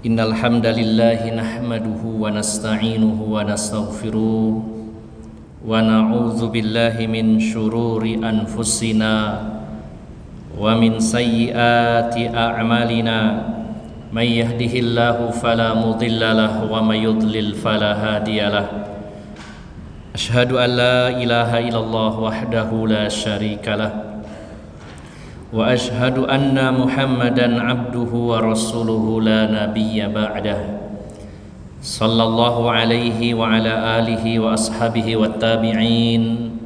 Innal hamdalillah nahmaduhu wa nasta'inuhu wa nastaghfiruh wa na'udzu billahi min shururi anfusina wa min sayyiati a'malina may yahdihillahu fala mudilla lahu wa may yudlil fala hadiyalah. Asyhadu an la ilaha illallah wahdahu la syarikalah wa ashhadu anna Muhammadan abduhu wa rasuluhu la nabiyya ba'dah. Sallallahu alaihi wa ala alihi wa ashabihi wa tabi'in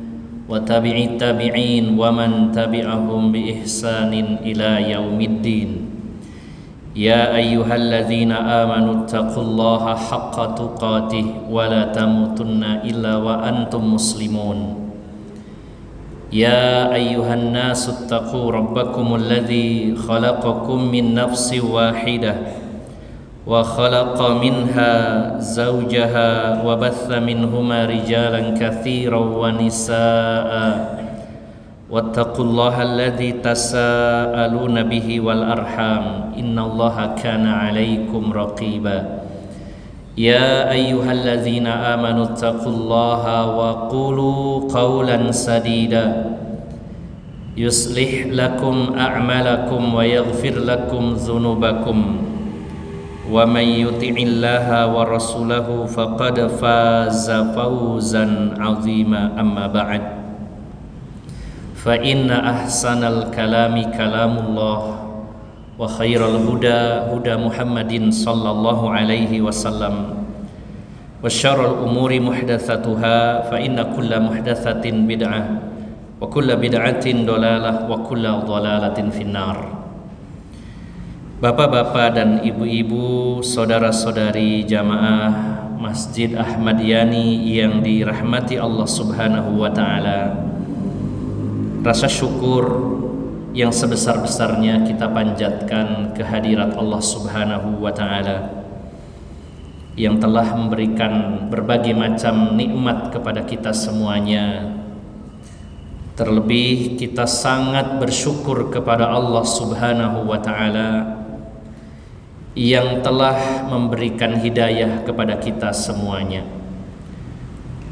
wa tabi'it tabi'in wa man tabi'ahum bi ihsanin ila yaumiddin. Ya ayyuhalladzina amanu taqullaha haqqa tuqatih wa la tamutunna illa wa antum muslimun. Ya ayyuhan nasu attaqu rabbakumul ladzi khalaqakum min nafsin wahidah wa khalaqa minha zawjaha wa batha minhuma rijalan katsiran wa nisaa'a wattaqullaha alladzi tasaaluna bihi wal arham innallaha kana 'alaikum raqiba. Ya ayyuhalladzina amanu taqullaha wa qulu qawlan sadida yuslih lakum a'malakum wa yaghfir lakum dhunubakum wa may yuti'illaha wa rasulahu faqad faza fawzan 'azima. Amma ba'd, fa inna ahsanal kalami kalamullah wa khairal huda huda Muhammadin sallallahu alaihi wasallam wa syarrul umuri muhdatsatuha fa inna kulla muhdatsatin bid'ah wa kulla bid'atin dhalalah wa kulla dhalalatin finnar. Bapak-bapak dan ibu-ibu, saudara-saudari jamaah Masjid Ahmad Yani yang dirahmati Allah Subhanahu wa taala, rasa syukur yang sebesar-besarnya kita panjatkan kehadirat Allah Subhanahu wa ta'ala yang telah memberikan berbagai macam nikmat kepada kita semuanya. Terlebih kita sangat bersyukur kepada Allah Subhanahu wa ta'ala yang telah memberikan hidayah kepada kita semuanya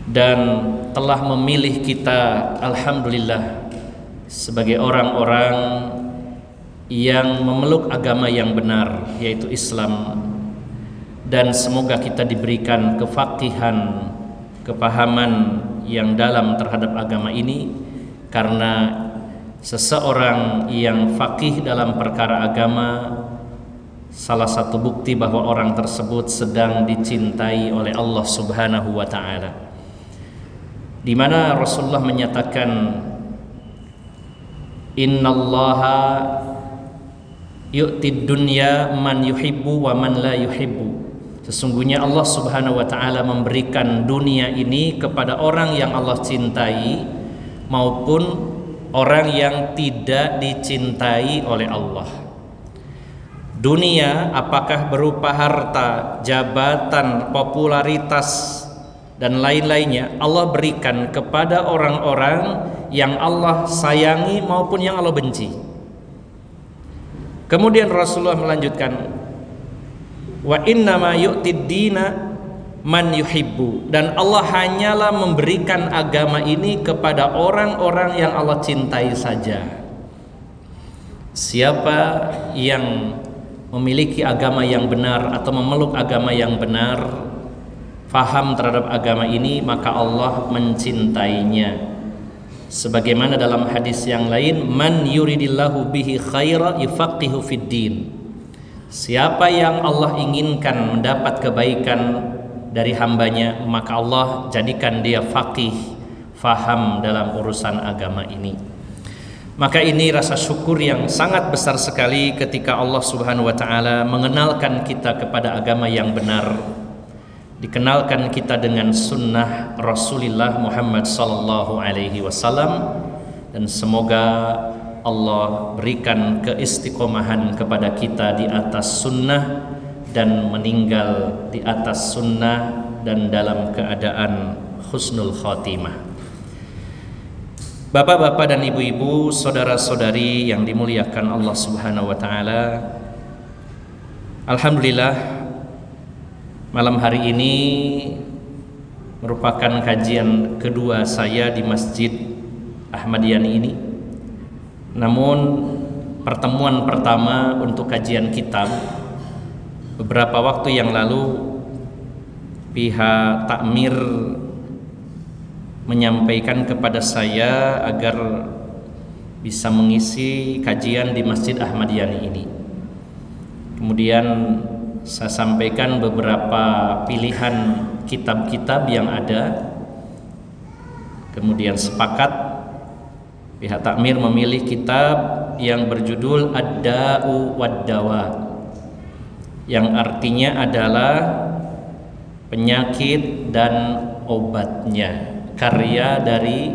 dan telah memilih kita, alhamdulillah, sebagai orang-orang yang memeluk agama yang benar, yaitu Islam. Dan semoga kita diberikan kefaqihan, kepahaman yang dalam terhadap agama ini, karena seseorang yang faqih dalam perkara agama, salah satu bukti bahwa orang tersebut sedang dicintai oleh Allah Subhanahu wa ta'ala, di mana Rasulullah menyatakan, innallaha yu'tid dunya man yuhibbu wa man la yuhibbu. Sesungguhnya Allah Subhanahu wa ta'ala memberikan dunia ini kepada orang yang Allah cintai maupun orang yang tidak dicintai oleh Allah. Dunia apakah berupa harta, jabatan, popularitas dan lain-lainnya, Allah berikan kepada orang-orang yang Allah sayangi maupun yang Allah benci. Kemudian Rasulullah melanjutkan, wa innama yu'tid dina man yuhibbu, dan Allah hanyalah memberikan agama ini kepada orang-orang yang Allah cintai saja. Siapa yang memiliki agama yang benar atau memeluk agama yang benar, faham terhadap agama ini, maka Allah mencintainya. Sebagaimana dalam hadis yang lain, man yuridillahu bihi khaira yufaqihu fid din. Siapa yang Allah inginkan mendapat kebaikan dari hambanya, maka Allah jadikan dia faqih, faham dalam urusan agama ini. Maka ini rasa syukur yang sangat besar sekali ketika Allah Subhanahu wa ta'ala mengenalkan kita kepada agama yang benar, dikenalkan kita dengan sunnah Rasulullah Muhammad sallallahu alaihi wasallam, dan semoga Allah berikan keistiqomahan kepada kita di atas sunnah dan meninggal di atas sunnah dan dalam keadaan husnul khotimah. Bapak-bapak dan ibu-ibu, saudara-saudari yang dimuliakan Allah Subhanahu wa taala, Alhamdulillah, malam hari ini merupakan kajian kedua saya di Masjid Ahmadiyani ini. Namun pertemuan pertama untuk kajian kitab, beberapa waktu yang lalu pihak takmir menyampaikan kepada saya agar bisa mengisi kajian di Masjid Ahmadiyani ini. Kemudian saya sampaikan beberapa pilihan kitab-kitab yang ada. Kemudian sepakat pihak takmir memilih kitab yang berjudul Ad-Da'u wad-Dawa, yang artinya adalah penyakit dan obatnya, karya dari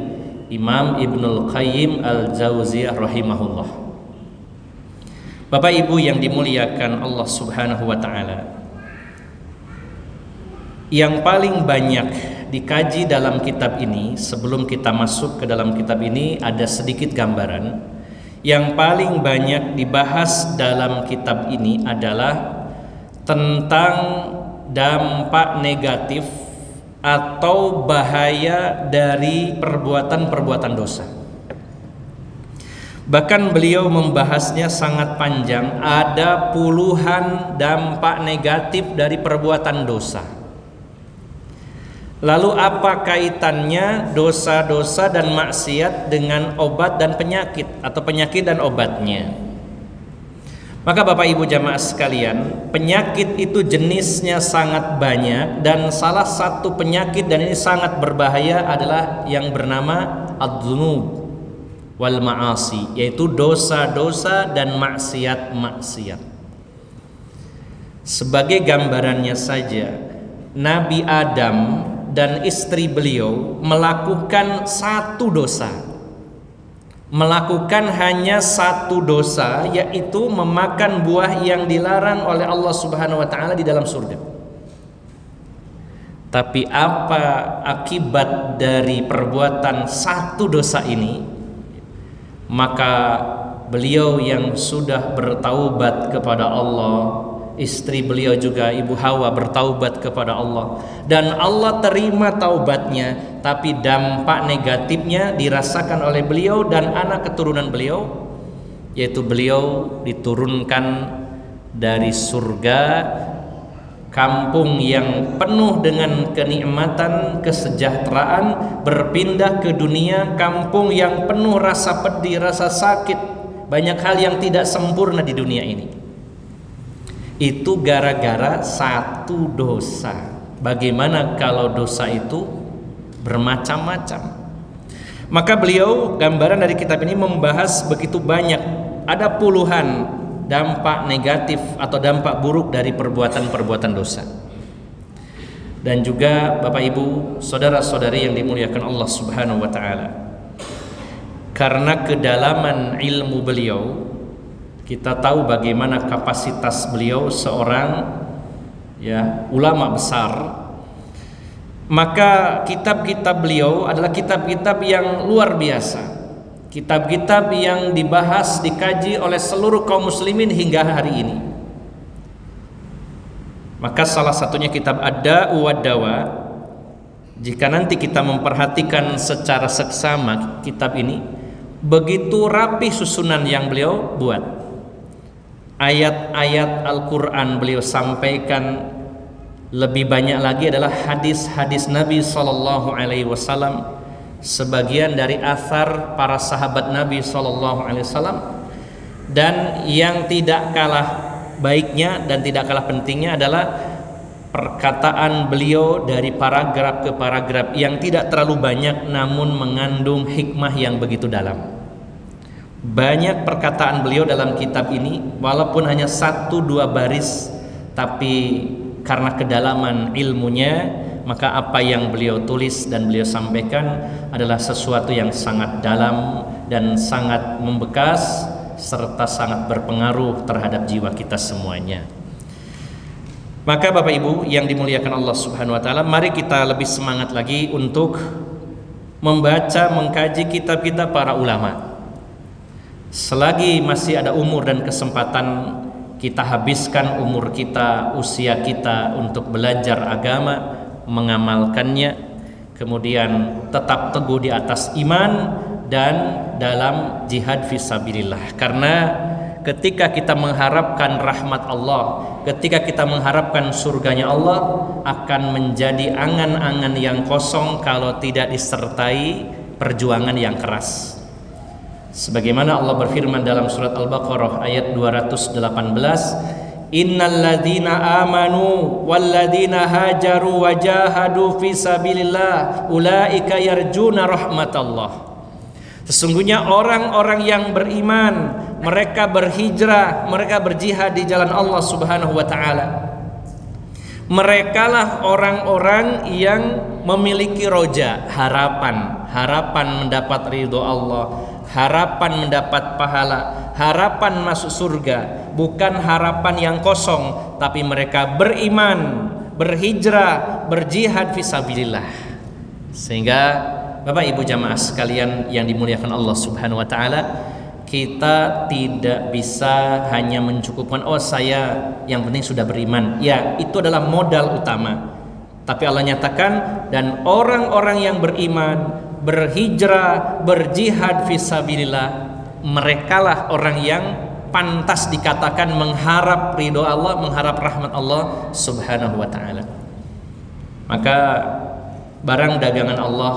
Imam Ibnul Qayyim Al-Jauziyah rahimahullah. Bapak Ibu yang dimuliakan Allah Subhanahu wa taala, yang paling banyak dikaji dalam kitab ini, sebelum kita masuk ke dalam kitab ini ada sedikit gambaran. Yang paling banyak dibahas dalam kitab ini adalah tentang dampak negatif atau bahaya dari perbuatan-perbuatan dosa. Bahkan beliau membahasnya sangat panjang, ada puluhan dampak negatif dari perbuatan dosa. Lalu apa kaitannya dosa-dosa dan maksiat dengan obat dan penyakit, atau penyakit dan obatnya? Maka Bapak Ibu jamaah sekalian, penyakit itu jenisnya sangat banyak, dan salah satu penyakit dan ini sangat berbahaya adalah yang bernama ad-dzunub wal ma'asi, yaitu dosa-dosa dan maksiat-maksiat. Sebagai gambarannya saja, Nabi Adam dan istri beliau melakukan satu dosa, melakukan hanya satu dosa, yaitu memakan buah yang dilarang oleh Allah Subhanahu wa taala di dalam surga. Tapi apa akibat dari perbuatan satu dosa ini? Maka beliau yang sudah bertaubat kepada Allah, istri beliau juga Ibu Hawa bertaubat kepada Allah, dan Allah terima taubatnya, tapi dampak negatifnya dirasakan oleh beliau dan anak keturunan beliau, yaitu beliau diturunkan dari surga, kampung yang penuh dengan kenikmatan, kesejahteraan, berpindah ke dunia kampung yang penuh rasa pedih, rasa sakit, banyak hal yang tidak sempurna di dunia ini. Itu gara-gara satu dosa. Bagaimana kalau dosa itu bermacam-macam? Maka beliau, gambaran dari kitab ini membahas begitu banyak, ada puluhan dampak negatif atau dampak buruk dari perbuatan-perbuatan dosa. Dan juga Bapak Ibu, saudara-saudari yang dimuliakan Allah Subhanahu wa taala, karena kedalaman ilmu beliau, kita tahu bagaimana kapasitas beliau seorang ulama besar. Maka kitab-kitab beliau adalah kitab-kitab yang luar biasa, kitab-kitab yang dibahas, dikaji oleh seluruh kaum muslimin hingga hari ini. Maka salah satunya kitab Ad-Da'u wad-Dawa. Jika nanti kita memperhatikan secara seksama kitab ini, begitu rapi susunan yang beliau buat. Ayat-ayat Al-Quran beliau sampaikan, lebih banyak lagi adalah hadis-hadis Nabi SAW, sebagian dari athar para sahabat Nabi SAW, dan yang tidak kalah baiknya dan tidak kalah pentingnya adalah perkataan beliau dari paragraf ke paragraf yang tidak terlalu banyak namun mengandung hikmah yang begitu dalam. Banyak perkataan beliau dalam kitab ini, walaupun hanya 1-2 baris, tapi karena kedalaman ilmunya, maka apa yang beliau tulis dan beliau sampaikan adalah sesuatu yang sangat dalam dan sangat membekas, serta sangat berpengaruh terhadap jiwa kita semuanya. Maka Bapak Ibu yang dimuliakan Allah Subhanahu wa taala, mari kita lebih semangat lagi untuk membaca, mengkaji kitab-kitab para ulama. Selagi masih ada umur dan kesempatan, kita habiskan umur kita, usia kita untuk belajar agama, mengamalkannya, kemudian tetap teguh di atas iman dan dalam jihad fisabilillah. Karena ketika kita mengharapkan rahmat Allah, ketika kita mengharapkan surganya Allah, akan menjadi angan-angan yang kosong kalau tidak disertai perjuangan yang keras. Sebagaimana Allah berfirman dalam surat Al-Baqarah ayat 218, Innal ladzina amanu wal ladzina hajaru wa jahadu fi sabilillah ulaika yarjuna rahmatallah. Sesungguhnya orang-orang yang beriman, mereka berhijrah, mereka berjihad di jalan Allah Subhanahu wa taala. Merekalah orang-orang yang memiliki roja, harapan mendapat ridho Allah, harapan mendapat pahala, harapan masuk surga, bukan harapan yang kosong, tapi mereka beriman, berhijrah, berjihad fisabilillah. Sehingga Bapak Ibu jamaah sekalian yang dimuliakan Allah Subhanahu wa taala, kita tidak bisa hanya mencukupkan saya yang penting sudah beriman. Ya, itu adalah modal utama. Tapi Allah nyatakan, dan orang-orang yang beriman, berhijrah, berjihad fisabilillah, merekalah orang yang pantas dikatakan mengharap ridho Allah, mengharap rahmat Allah Subhanahu wa taala. Maka barang dagangan Allah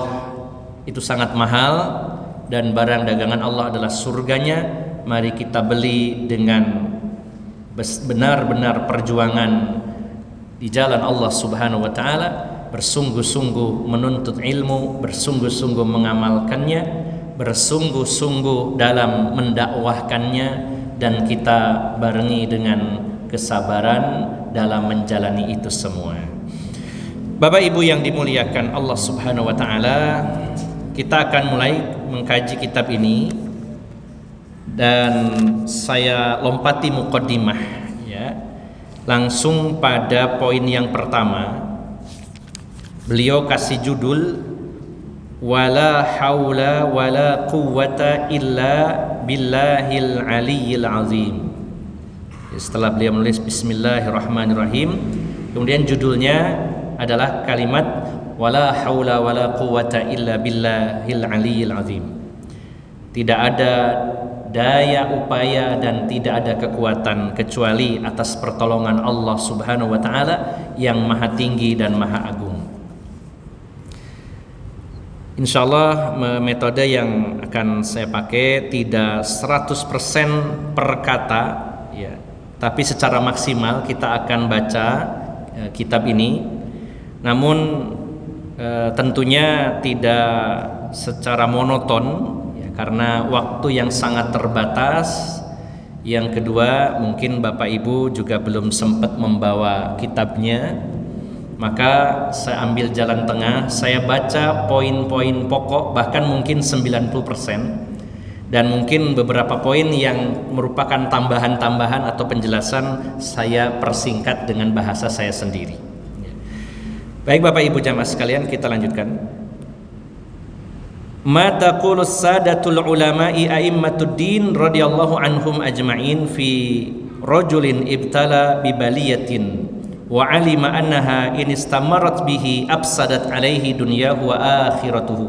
itu sangat mahal, dan barang dagangan Allah adalah surganya. Mari kita beli dengan benar-benar perjuangan di jalan Allah Subhanahu wa taala, bersungguh-sungguh menuntut ilmu, bersungguh-sungguh mengamalkannya, bersungguh-sungguh dalam mendakwahkannya, dan kita barengi dengan kesabaran dalam menjalani itu semua. Bapak Ibu yang dimuliakan Allah Subhanahu wa taala, kita akan mulai mengkaji kitab ini, dan saya lompati muqaddimah ya. Langsung pada poin yang pertama. Beliau kasih judul wala haula wala quwwata illa billahil aliyyil azim. Setelah beliau menulis bismillahirrahmanirrahim, kemudian judulnya adalah kalimat wala haula wala quwwata illa billahil aliyyil azim. Tidak ada daya upaya dan tidak ada kekuatan kecuali atas pertolongan Allah Subhanahu wa taala yang maha tinggi dan maha agung. Insyaallah metode yang akan saya pakai tidak 100% per kata ya, tapi secara maksimal kita akan baca kitab ini. Namun tentunya tidak secara monoton ya, karena waktu yang sangat terbatas. Yang kedua, mungkin Bapak Ibu juga belum sempat membawa kitabnya, maka saya ambil jalan tengah. Saya baca poin-poin pokok, bahkan mungkin 90%, dan mungkin beberapa poin yang merupakan tambahan-tambahan atau penjelasan saya persingkat dengan bahasa saya sendiri. Baik Bapak Ibu jamaah sekalian, kita lanjutkan. Ma taqulus sadatul ulama'i a'immatud din radhiyallahu anhum ajma'in fi rajulin ibtala bi baliyatin wa 'alima annaha in istamarat bihi afsadat 'alaihi dunyahu wa akhiratuhu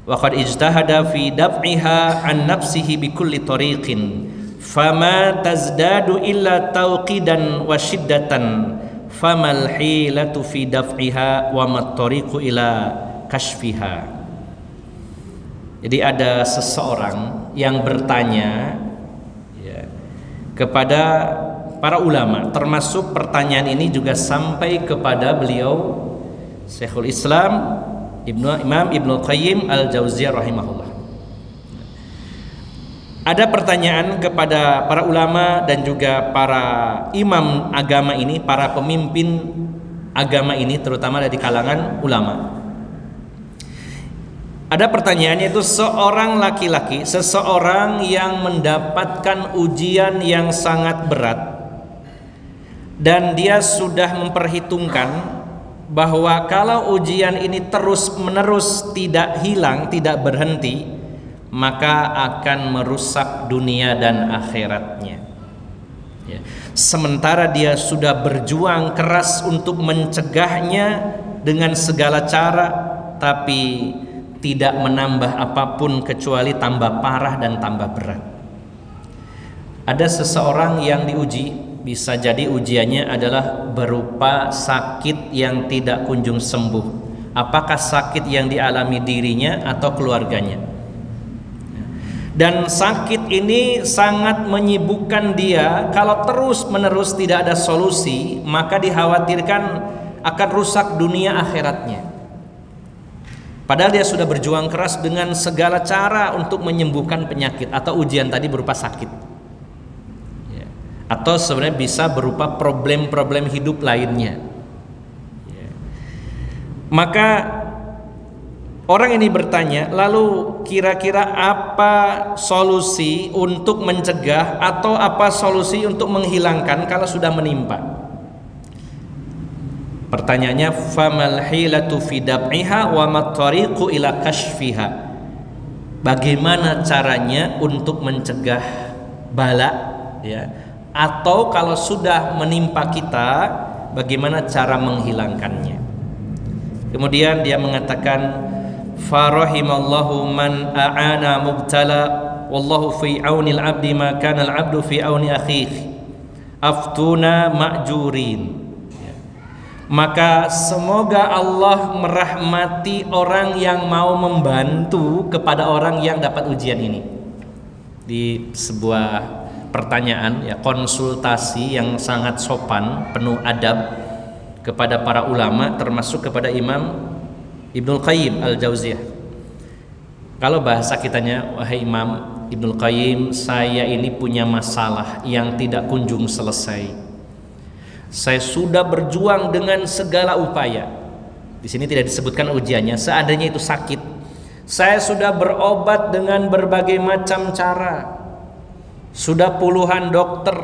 wa qad ijtahada fi daf'iha an nafsihi bi kulli tariqin fama tazdadu illa tawqidan wa shiddatan famal hilatu fi daf'iha wa mattariqu ila kashfiha. Jadi ada seseorang yang bertanya ya, kepada para ulama, termasuk pertanyaan ini juga sampai kepada beliau Syekhul Islam Imam Ibnu Qayyim Al-Jauziyah rahimahullah. Ada pertanyaan kepada para ulama dan juga para imam agama ini, para pemimpin agama ini, terutama dari kalangan ulama. Ada pertanyaannya itu, seorang laki-laki, seseorang yang mendapatkan ujian yang sangat berat, dan dia sudah memperhitungkan bahwa kalau ujian ini terus-menerus tidak hilang, tidak berhenti, maka akan merusak dunia dan akhiratnya. ya. Sementara dia sudah berjuang keras untuk mencegahnya dengan segala cara, tapi tidak menambah apapun kecuali tambah parah dan tambah berat. Ada seseorang yang diuji, bisa jadi ujiannya adalah berupa sakit yang tidak kunjung sembuh. Apakah sakit yang dialami dirinya atau keluarganya? Dan sakit ini sangat menyibukkan dia. Kalau terus menerus tidak ada solusi, maka dikhawatirkan akan rusak dunia akhiratnya. Padahal dia sudah berjuang keras dengan segala cara untuk menyembuhkan penyakit atau ujian tadi berupa sakit, ya. Atau sebenarnya bisa berupa problem-problem hidup lainnya, ya. Maka orang ini bertanya, lalu kira-kira apa solusi untuk mencegah atau apa solusi untuk menghilangkan kalau sudah menimpa? Pertanyaannya, famal hilatu fi dab'iha wa mattariqu ila kashfiha. Bagaimana caranya untuk mencegah bala, ya? Atau kalau sudah menimpa kita, bagaimana cara menghilangkannya? Kemudian dia mengatakan, farahimallahu man a'ana mubtala wallahu fi aunil abdi ma kana al abdu fi auni akhihi aftuna ma'jurin. Maka semoga Allah merahmati orang yang mau membantu kepada orang yang dapat ujian ini. Di sebuah pertanyaan, ya, konsultasi yang sangat sopan, penuh adab kepada para ulama, termasuk kepada Imam Ibnul Qayyim Al-Jauziyah. Kalau bahasa kitanya, wahai Imam Ibnul Qayyim, saya ini punya masalah yang tidak kunjung selesai. Saya sudah berjuang dengan segala upaya. Di sini tidak disebutkan ujiannya, seandainya itu sakit. Saya sudah berobat dengan berbagai macam cara. Sudah puluhan dokter,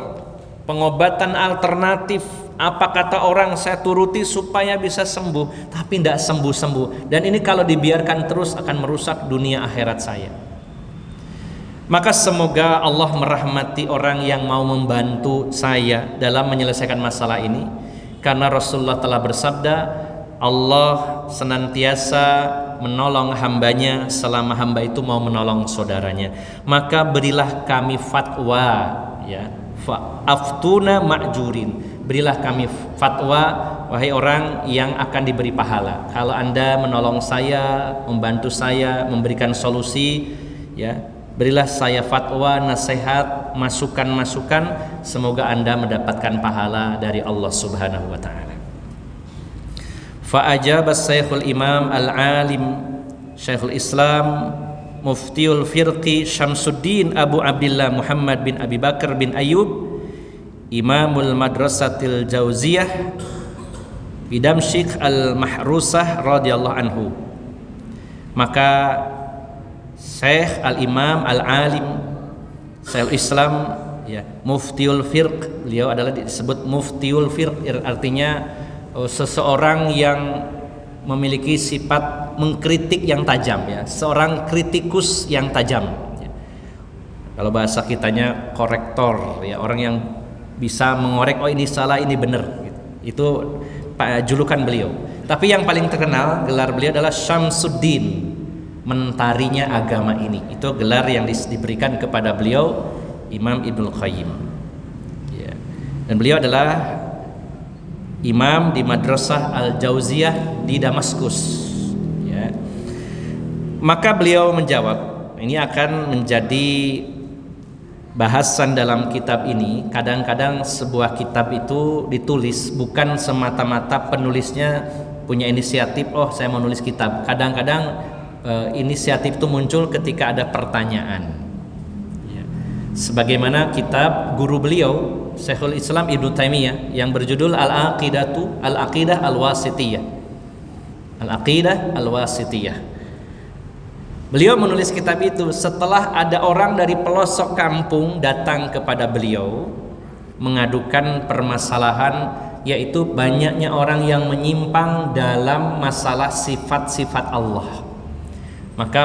pengobatan alternatif, apa kata orang saya turuti supaya bisa sembuh, tapi tidak sembuh-sembuh. Dan ini kalau dibiarkan terus akan merusak dunia akhirat saya. Maka semoga Allah merahmati orang yang mau membantu saya dalam menyelesaikan masalah ini, karena Rasulullah telah bersabda, Allah senantiasa menolong hambanya selama hamba itu mau menolong saudaranya. Maka berilah kami fatwa, ya, aftuna ma'jurin. Berilah kami fatwa, wahai orang yang akan diberi pahala. Kalau Anda menolong saya, membantu saya, memberikan solusi, ya, berilah saya fatwa, nasihat, masukan-masukan, semoga Anda mendapatkan pahala dari Allah Subhanahu wa taala. Fa ajaba Syekhul Imam Al-Alim Syekhul Islam Muftiul Firqi Syamsuddin Abu Abdillah Muhammad bin Abi Bakar bin Ayyub Imamul Madrasatil Jauziyah Bidamsyik Al-Mahrusah radhiyallahu anhu. Maka Syekh Al-Imam Al-Alim Syekh Islam, ya, Muftiul Firq, beliau adalah disebut Muftiul Firq, artinya seseorang yang memiliki sifat mengkritik yang tajam, ya, seorang kritikus yang tajam, ya. Kalau bahasa kitanya korektor, ya, orang yang bisa mengorek, oh ini salah, ini benar, gitu. Itu julukan beliau. Tapi yang paling terkenal gelar beliau adalah Syamsuddin, mentarinya agama ini. Itu gelar yang diberikan kepada beliau Imam Ibnul Qayyim, ya. Dan beliau adalah imam di Madrasah Al-Jauziyah di Damaskus, ya. Maka beliau menjawab, ini akan menjadi bahasan dalam kitab ini. Kadang-kadang sebuah kitab itu ditulis bukan semata-mata penulisnya punya inisiatif, oh saya mau nulis kitab. Kadang-kadang inisiatif itu muncul ketika ada pertanyaan, ya. Sebagaimana kitab guru beliau Syekhul Islam Ibnu Taimiyah yang berjudul Al-Aqidah Al-Wasithiyah. Al-Aqidah Al-Wasithiyah. Beliau menulis kitab itu setelah ada orang dari pelosok kampung datang kepada beliau mengadukan permasalahan, yaitu banyaknya orang yang menyimpang dalam masalah sifat-sifat Allah. Maka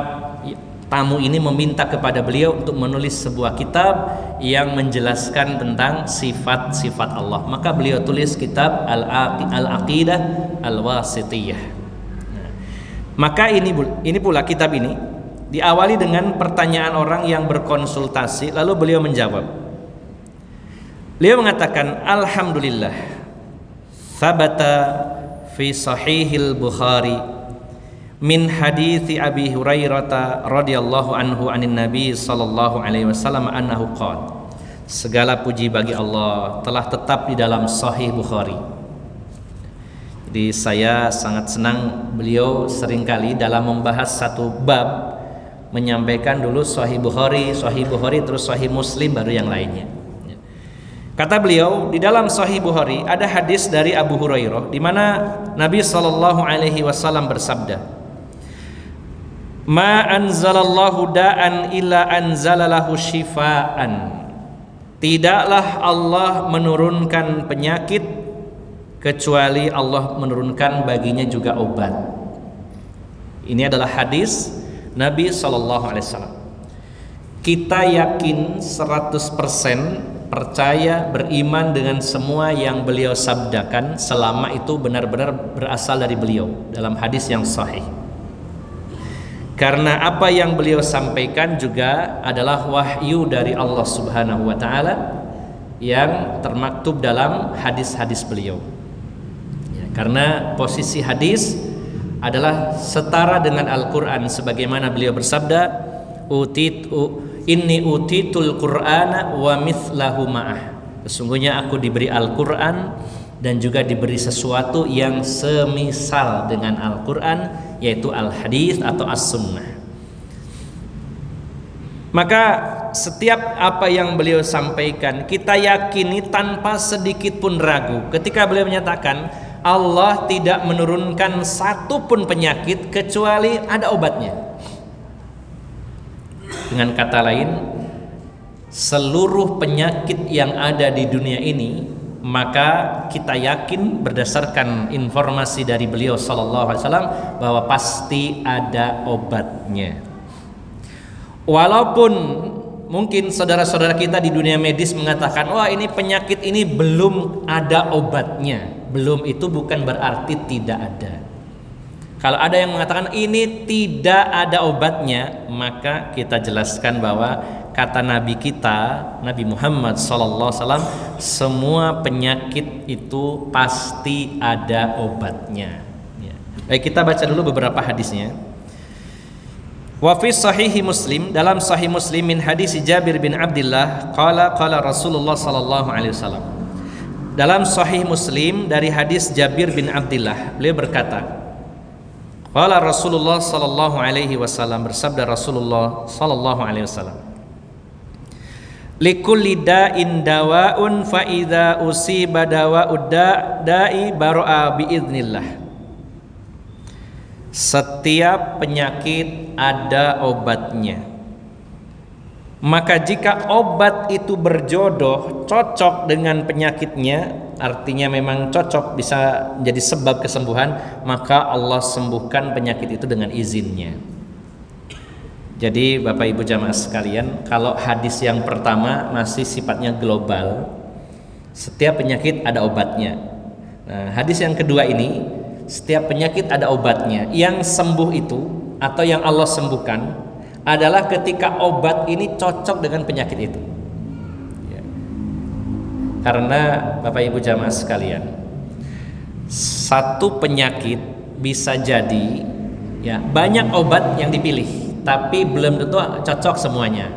tamu ini meminta kepada beliau untuk menulis sebuah kitab yang menjelaskan tentang sifat-sifat Allah. Maka beliau tulis kitab Al-Aqidah Al-Wasithiyah. Maka ini pula kitab ini diawali dengan pertanyaan orang yang berkonsultasi, lalu beliau menjawab. Beliau mengatakan, alhamdulillah, thabata fi sahihil Bukhari min hadithi Abi Hurairah radhiyallahu anhu anin Nabi sallallahu alaihi wasallam annahu qala. Segala puji bagi Allah telah tetap di dalam Sahih Bukhari. Jadi saya sangat senang beliau seringkali dalam membahas satu bab menyampaikan dulu Sahih Bukhari terus Sahih Muslim baru yang lainnya. Kata beliau, di dalam Sahih Bukhari ada hadis dari Abu Hurairah di mana Nabi sallallahu alaihi wasallam bersabda, "Ma anzalallahu da'an illa anzalalahu shifaan." Tidaklah Allah menurunkan penyakit kecuali Allah menurunkan baginya juga obat. Ini adalah hadis Nabi SAW. Kita yakin 100% percaya, beriman dengan semua yang beliau sabdakan selama itu benar-benar berasal dari beliau dalam hadis yang sahih. Karena apa yang beliau sampaikan juga adalah wahyu dari Allah Subhanahu wa taala yang termaktub dalam hadis-hadis beliau. Karena posisi hadis adalah setara dengan Al-Quran, sebagaimana beliau bersabda, inni utitul Qur'ana wa mithlahu ma'ah. Sesungguhnya aku diberi Al-Quran dan juga diberi sesuatu yang semisal dengan Al-Quran, yaitu Al-Hadis atau As-Sunnah. Maka setiap apa yang beliau sampaikan kita yakini tanpa sedikit pun ragu. Ketika beliau menyatakan Allah tidak menurunkan satu pun penyakit kecuali ada obatnya. Dengan kata lain, seluruh penyakit yang ada di dunia ini, maka kita yakin berdasarkan informasi dari beliau sallallahu alaihi wasallam bahwa pasti ada obatnya. Walaupun mungkin saudara-saudara kita di dunia medis mengatakan, wah ini penyakit ini belum ada obatnya. Belum itu bukan berarti tidak ada. Kalau ada yang mengatakan ini tidak ada obatnya, maka kita jelaskan bahwa kata Nabi kita, Nabi Muhammad SAW, semua penyakit itu pasti ada obatnya. Baik, kita baca dulu beberapa hadisnya. Wa fi sahihi Muslim, dalam Sahih Muslim min hadis Jabir bin Abdullah qala Rasulullah sallallahu alaihi wasallam. Dalam Sahih Muslim dari hadis Jabir bin Abdullah, beliau berkata, qala Rasulullah sallallahu alaihi wasallam, bersabda Rasulullah sallallahu alaihi wasallam, likulli da'in dawa'un fa idza usiba dawa'ud da'i bar'a biiznillah. Setiap penyakit ada obatnya. Maka jika obat itu berjodoh, cocok dengan penyakitnya, artinya memang cocok, bisa menjadi sebab kesembuhan, maka Allah sembuhkan penyakit itu dengan izinnya. Jadi Bapak Ibu jamaah sekalian, kalau hadis yang pertama masih sifatnya global, setiap penyakit ada obatnya. Nah, hadis yang kedua ini, setiap penyakit ada obatnya. Yang sembuh itu atau yang Allah sembuhkan adalah ketika obat ini cocok dengan penyakit itu. Ya. Karena Bapak Ibu jamaah sekalian, satu penyakit bisa jadi ya banyak obat yang dipilih, tapi belum tentu cocok semuanya.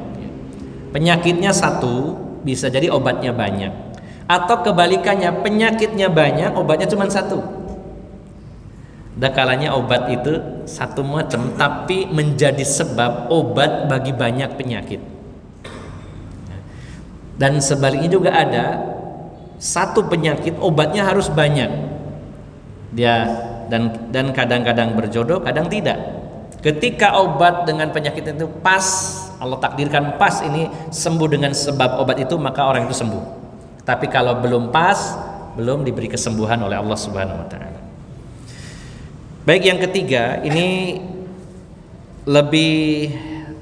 Penyakitnya satu, bisa jadi obatnya banyak. Atau kebalikannya, penyakitnya banyak, obatnya cuma satu. Ada kalanya obat itu satu macam, tapi menjadi sebab obat bagi banyak penyakit. Dan sebaliknya juga ada, satu penyakit obatnya harus banyak. Dia dan kadang-kadang berjodoh, kadang tidak. Ketika obat dengan penyakit itu pas, Allah takdirkan pas ini sembuh dengan sebab obat itu, maka orang itu sembuh. Tapi kalau belum pas, belum diberi kesembuhan oleh Allah Subhanahu wa taala. Baik, yang ketiga ini lebih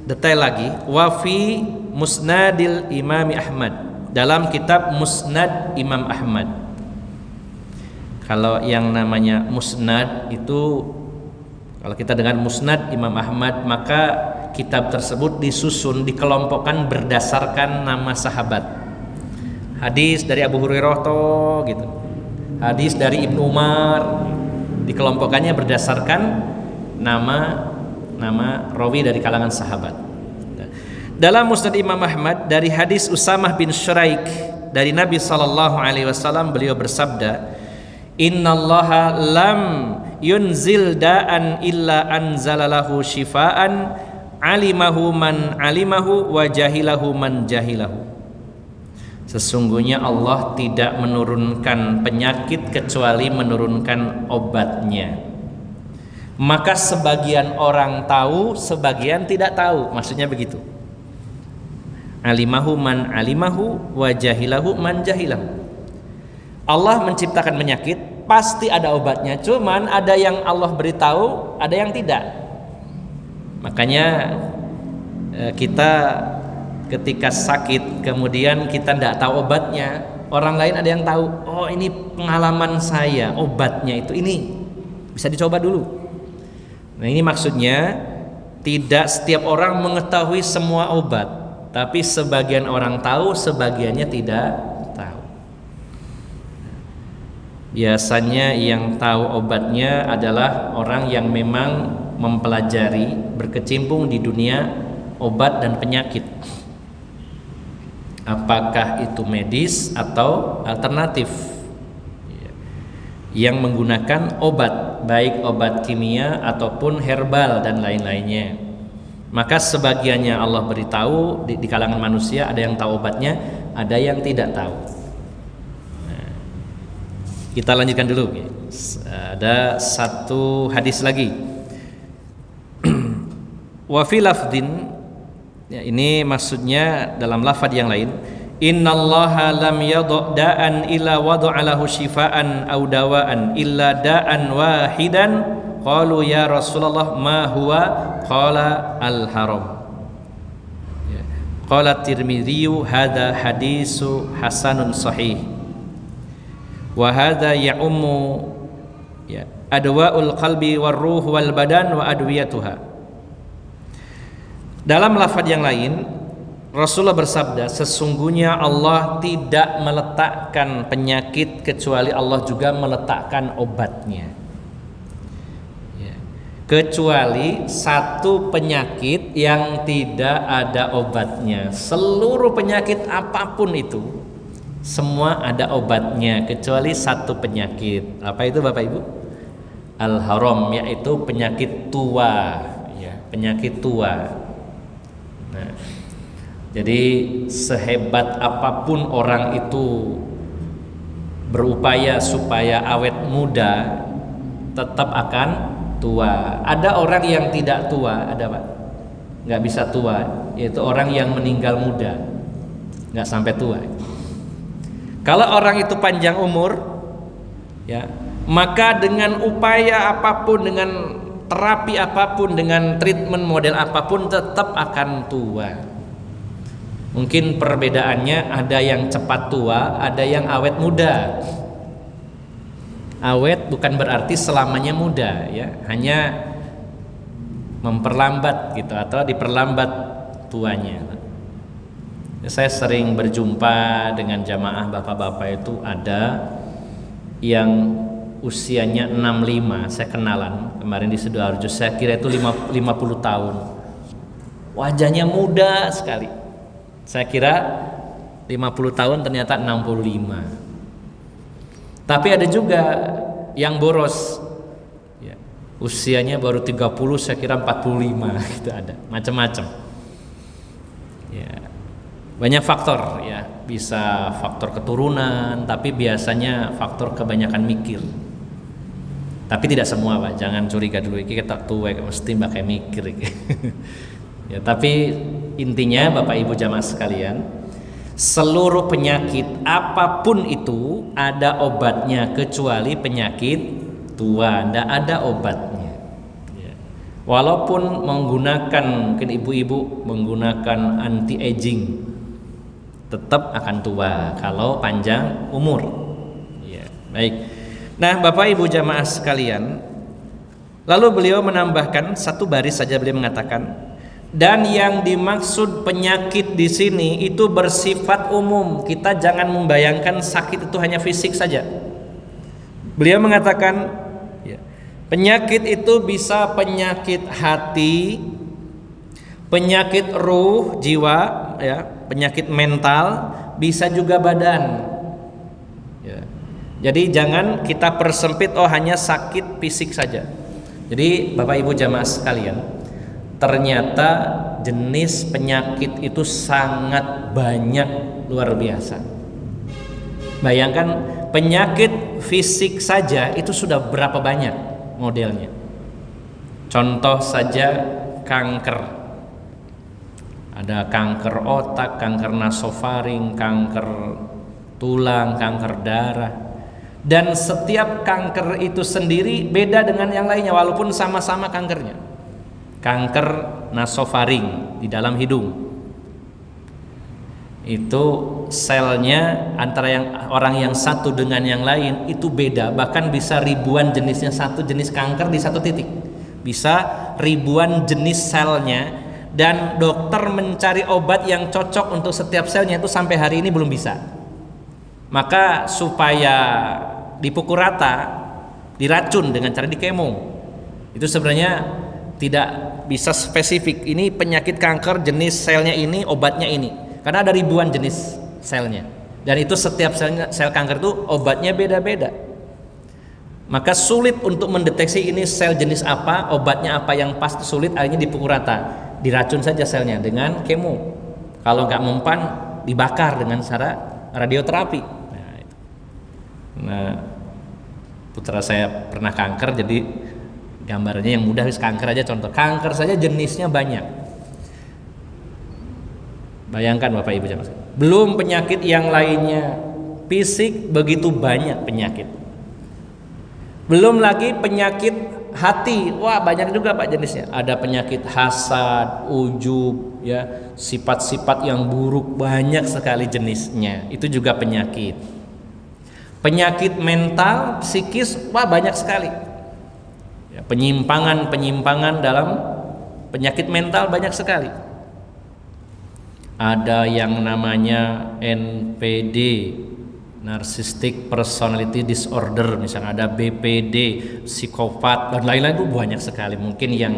detail lagi, wa fi Musnadil Imam Ahmad, dalam kitab Musnad Imam Ahmad. Kalau yang namanya musnad itu, kalau kita dengar Musnad Imam Ahmad, maka kitab tersebut disusun, dikelompokkan berdasarkan nama sahabat. Hadis dari Abu Hurairah gitu. Hadis dari Ibnu Umar, dikelompokkannya berdasarkan nama rawi dari kalangan sahabat. Dalam Musnad Imam Ahmad dari hadis Usamah bin Syuraik dari Nabi SAW, beliau bersabda, innallaha lam yunzil da'an illa anzalalahu shifaan alimahu man alimahu wa jahilahu man jahilahu. Sesungguhnya Allah tidak menurunkan penyakit kecuali menurunkan obatnya. Maka sebagian orang tahu, sebagian tidak tahu. Maksudnya begitu. Alimahu man alimahu wa jahilahu man jahilahu. Allah menciptakan penyakit, pasti ada obatnya. Cuman ada yang Allah beritahu, ada yang tidak. Makanya kita ketika sakit, kemudian kita tidak tahu obatnya, orang lain ada yang tahu. Oh, ini pengalaman saya, obatnya itu ini, bisa dicoba dulu. Nah, ini maksudnya tidak setiap orang mengetahui semua obat, tapi sebagian orang tahu, sebagiannya tidak tahu. Biasanya yang tahu obatnya adalah orang yang memang mempelajari, berkecimpung di dunia obat dan penyakit. Apakah itu medis atau alternatif, yang menggunakan obat, baik obat kimia ataupun herbal dan lain-lainnya. Maka sebagiannya Allah beritahu di kalangan manusia, ada yang tahu obatnya, ada yang tidak tahu. Nah, kita lanjutkan dulu. Ada satu hadis lagi. Wa fi lafdin, ya, ini maksudnya dalam lafaz yang lain, innallaha lam yadha da'an illa wada'alahu shifaan aw dawaan illa da'an wahidan qalu ya Rasulullah ma huwa qala al-haram. Ya. Qala Tirmidzi hadza hadisu hasanun sahih wa hadza ya'ummu, ya, adwaul qalbi war ruh wal badan wa adwiyatuha. Dalam lafaz yang lain, Rasulullah bersabda, sesungguhnya Allah tidak meletakkan penyakit kecuali Allah juga meletakkan obatnya. Ya. Kecuali satu penyakit yang tidak ada obatnya. Seluruh penyakit apapun itu, semua ada obatnya kecuali satu penyakit. Apa itu Bapak Ibu? Al-haram, yaitu penyakit tua, ya, penyakit tua. Nah, jadi sehebat apapun orang itu berupaya supaya awet muda, tetap akan tua. Ada orang yang tidak tua, ada Pak, nggak bisa tua, yaitu orang yang meninggal muda, nggak sampai tua. Kalau orang itu panjang umur, ya, maka dengan upaya apapun, dengan terapi apapun, dengan treatment model apapun, tetap akan tua. Mungkin perbedaannya ada yang cepat tua, ada yang awet muda. Awet bukan berarti selamanya muda, ya, hanya memperlambat gitu atau diperlambat tuanya. Saya sering berjumpa dengan jamaah bapak-bapak, itu ada yang usianya 65, saya kenalan kemarin di Sidoarjo, saya kira itu 50 tahun. Wajahnya muda sekali. Saya kira 50 tahun, ternyata 65. Tapi ada juga yang boros, ya, usianya baru 30, saya kira 45 gitu, ada macam-macam. Ya, banyak faktor, ya, bisa faktor keturunan, tapi biasanya faktor kebanyakan mikir. Tapi tidak semua Pak, jangan curiga dulu, kita tua mesti pakai mikir. Ya, tapi intinya Bapak Ibu jamaah sekalian, seluruh penyakit apapun itu ada obatnya kecuali penyakit tua, tidak ada obatnya. Ya. Walaupun menggunakan, mungkin ibu-ibu menggunakan anti aging, tetap akan tua kalau panjang umur. Ya, baik. Nah, Bapak Ibu jamaah sekalian, lalu beliau menambahkan satu baris saja, beliau mengatakan, dan yang dimaksud penyakit di sini itu bersifat umum. Kita jangan membayangkan sakit itu hanya fisik saja. Beliau mengatakan, ya, penyakit itu bisa penyakit hati, penyakit ruh, jiwa, ya, penyakit mental, bisa juga badan. Ya. Jadi jangan kita persempit, oh hanya sakit fisik saja. Jadi Bapak Ibu jamaah sekalian, ternyata jenis penyakit itu sangat banyak, luar biasa. Bayangkan penyakit fisik saja itu sudah berapa banyak modelnya. Contoh saja kanker. Ada kanker otak, kanker nasofaring, kanker tulang, kanker darah. Dan setiap kanker itu sendiri beda dengan yang lainnya walaupun sama-sama kankernya. Kanker nasofaring di dalam hidung, itu selnya antara orang yang satu dengan yang lain itu beda, bahkan bisa ribuan jenisnya. Satu jenis kanker di satu titik bisa ribuan jenis selnya, dan dokter mencari obat yang cocok untuk setiap selnya itu sampai hari ini belum bisa. Maka supaya dipukul rata, diracun dengan cara dikemo. Itu sebenarnya tidak bisa spesifik. Ini penyakit kanker jenis selnya ini, obatnya ini. Karena ada ribuan jenis selnya. Dan itu setiap sel kanker itu obatnya beda-beda. Maka sulit untuk mendeteksi ini sel jenis apa, obatnya apa yang pas, sulit. Akhirnya dipukul rata, diracun saja selnya dengan kemo. Kalau nggak mempan, dibakar dengan cara radioterapi. Nah, putra saya pernah kanker, jadi gambarnya yang mudah, kanker aja contoh. Kanker saja jenisnya banyak. Bayangkan Bapak Ibu jamaah. Belum penyakit yang lainnya. Fisik begitu banyak penyakit. Belum lagi penyakit hati. Wah, banyak juga Pak jenisnya. Ada penyakit hasad, ujub, ya, sifat-sifat yang buruk, banyak sekali jenisnya. Itu juga penyakit. Penyakit mental, psikis, wah banyak sekali. Ya, penyimpangan dalam penyakit mental banyak sekali. Ada yang namanya NPD, Narcissistic Personality Disorder, misalnya ada BPD, psikopat, dan lain-lain, itu banyak sekali. Mungkin yang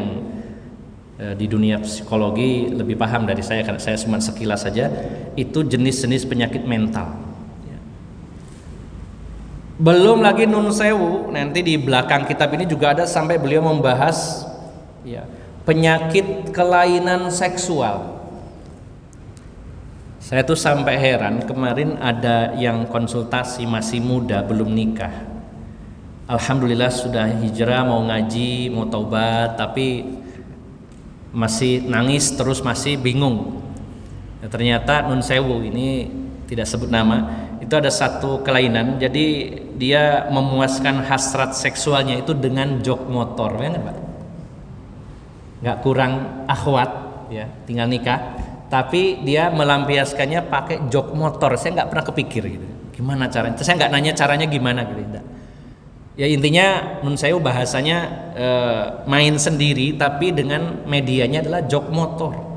di dunia psikologi lebih paham dari saya, karena saya cuma sekilas saja. Itu jenis-jenis penyakit mental. Belum lagi nun sewu, nanti di belakang kitab ini juga ada sampai beliau membahas, ya, penyakit kelainan seksual. Saya tuh sampai heran, kemarin ada yang konsultasi masih muda, belum nikah. Alhamdulillah sudah hijrah, mau ngaji, mau taubat, tapi masih nangis terus, masih bingung. Ya, ternyata nun sewu, ini tidak sebut nama, itu ada satu kelainan. Jadi dia memuaskan hasrat seksualnya itu dengan jok motor, ya Pak? Nggak kurang akhwat, ya, tinggal nikah, tapi dia melampiaskannya pakai jok motor. Saya nggak pernah kepikir gitu. Gimana caranya? Saya nggak nanya caranya gimana gitu. Ya intinya nun saya bahasanya main sendiri, tapi dengan medianya adalah jok motor.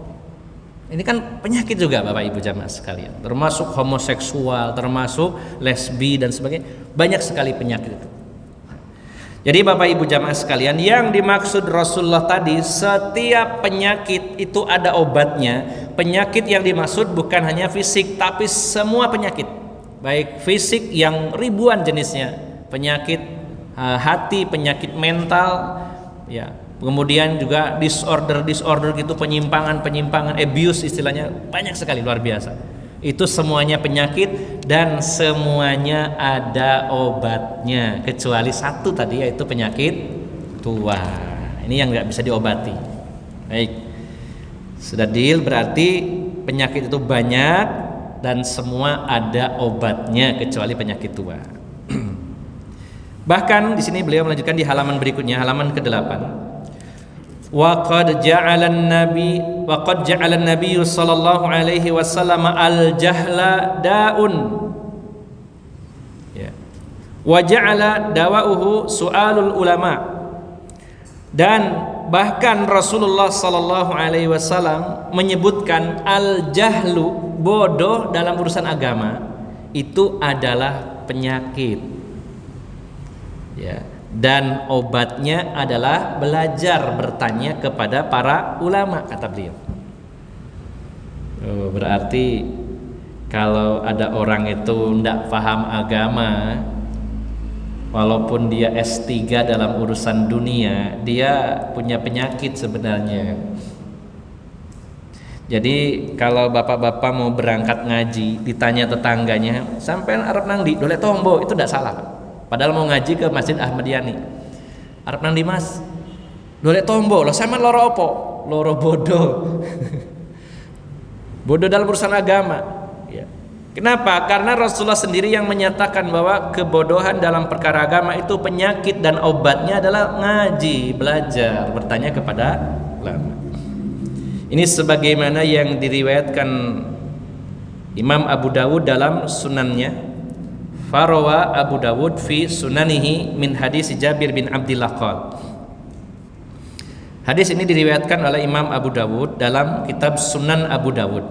Ini kan penyakit juga Bapak Ibu jamaah sekalian, termasuk homoseksual, termasuk lesbi dan sebagainya. Banyak sekali penyakit itu. Jadi Bapak Ibu jamaah sekalian, yang dimaksud Rasulullah tadi, setiap penyakit itu ada obatnya. Penyakit yang dimaksud bukan hanya fisik, tapi semua penyakit. Baik fisik yang ribuan jenisnya, penyakit hati, penyakit mental, ya. Kemudian juga disorder gitu, penyimpangan, abuse istilahnya, banyak sekali, luar biasa. Itu semuanya penyakit dan semuanya ada obatnya, kecuali satu tadi, yaitu penyakit tua. Ini yang nggak bisa diobati. Baik, sudah deal, berarti penyakit itu banyak dan semua ada obatnya kecuali penyakit tua. Bahkan di sini beliau melanjutkan di halaman berikutnya, halaman ke-8. wa qad ja'ala an-nabiy sallallahu alaihi wasallam al-jahla da'un. Ya. Wa ja'ala dawa'uhu su'alul ulama. Dan bahkan Rasulullah sallallahu alaihi wasallam menyebutkan al-jahlu, bodoh dalam urusan agama, itu adalah penyakit. Ya. Dan obatnya adalah belajar bertanya kepada para ulama, kata beliau. Berarti kalau ada orang itu tidak paham agama, walaupun dia S3 dalam urusan dunia, dia punya penyakit sebenarnya. Jadi kalau bapak-bapak mau berangkat ngaji, ditanya tetangganya, sampai Arab nangdi, dole tombo, itu tidak salah. Padahal mau ngaji ke Masjid Ahmad Yani. Arab nang di Mas. Dole tombo, lo sama loro opo? Loro bodoh. Bodoh dalam urusan agama. Ya. Kenapa? Karena Rasulullah sendiri yang menyatakan bahwa kebodohan dalam perkara agama itu penyakit dan obatnya adalah ngaji, belajar, bertanya kepada ulama. Ini sebagaimana yang diriwayatkan Imam Abu Dawud dalam sunannya. Farawa Abu Dawud fi sunanihi min hadis Jabir bin Abdillah qol. Hadis ini diriwayatkan oleh Imam Abu Dawud dalam kitab Sunan Abu Dawud.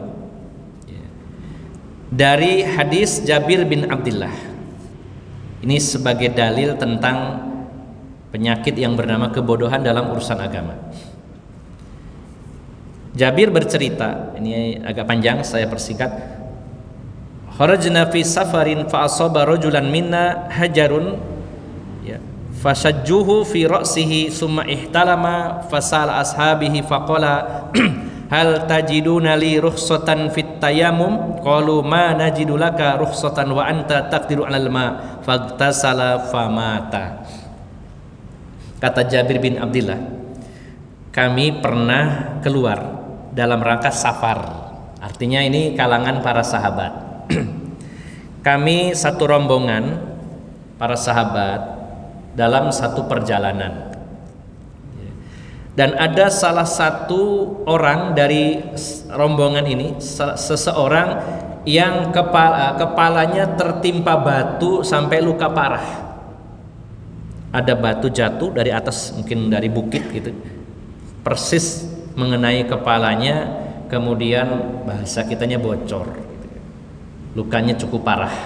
Dari hadis Jabir bin Abdillah. Ini sebagai dalil tentang penyakit yang bernama kebodohan dalam urusan agama. Jabir bercerita, ini agak panjang saya persingkat. Kharajna fi safarin fa asaba rajulan minna hajarun, ya, fasajjuhu fi ra'sihi summa ihtalama fasala ashabihi faqala hal tajiduna li rukhsatan fit tayammum qalu ma najidu laka rukhsatan wa anta taqdiru 'alal ma faghtasala famata. Kata Jabir bin Abdillah, kami pernah keluar dalam rangka safar, artinya ini kalangan para sahabat. Kami satu rombongan para sahabat dalam satu perjalanan, dan ada salah satu orang dari rombongan ini, seseorang yang kepalanya tertimpa batu sampai luka parah. Ada batu jatuh dari atas, mungkin dari bukit gitu, persis mengenai kepalanya, kemudian bahasa kitanya bocor. Lukanya cukup parah.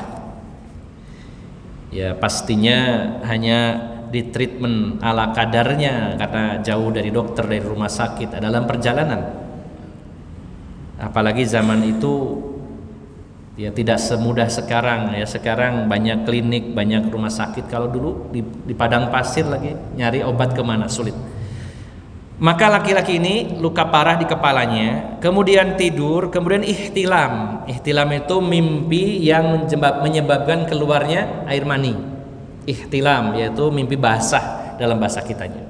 Ya pastinya hanya di treatment ala kadarnya karena jauh dari dokter, dari rumah sakit, dalam perjalanan. Apalagi zaman itu ya tidak semudah sekarang ya. Sekarang banyak klinik, banyak rumah sakit. Kalau dulu di padang pasir lagi nyari obat kemana, sulit. Maka laki-laki ini luka parah di kepalanya, kemudian tidur, kemudian ihtilam. Ihtilam itu mimpi yang menyebabkan keluarnya air mani. Ihtilam yaitu mimpi basah dalam bahasa kitanya.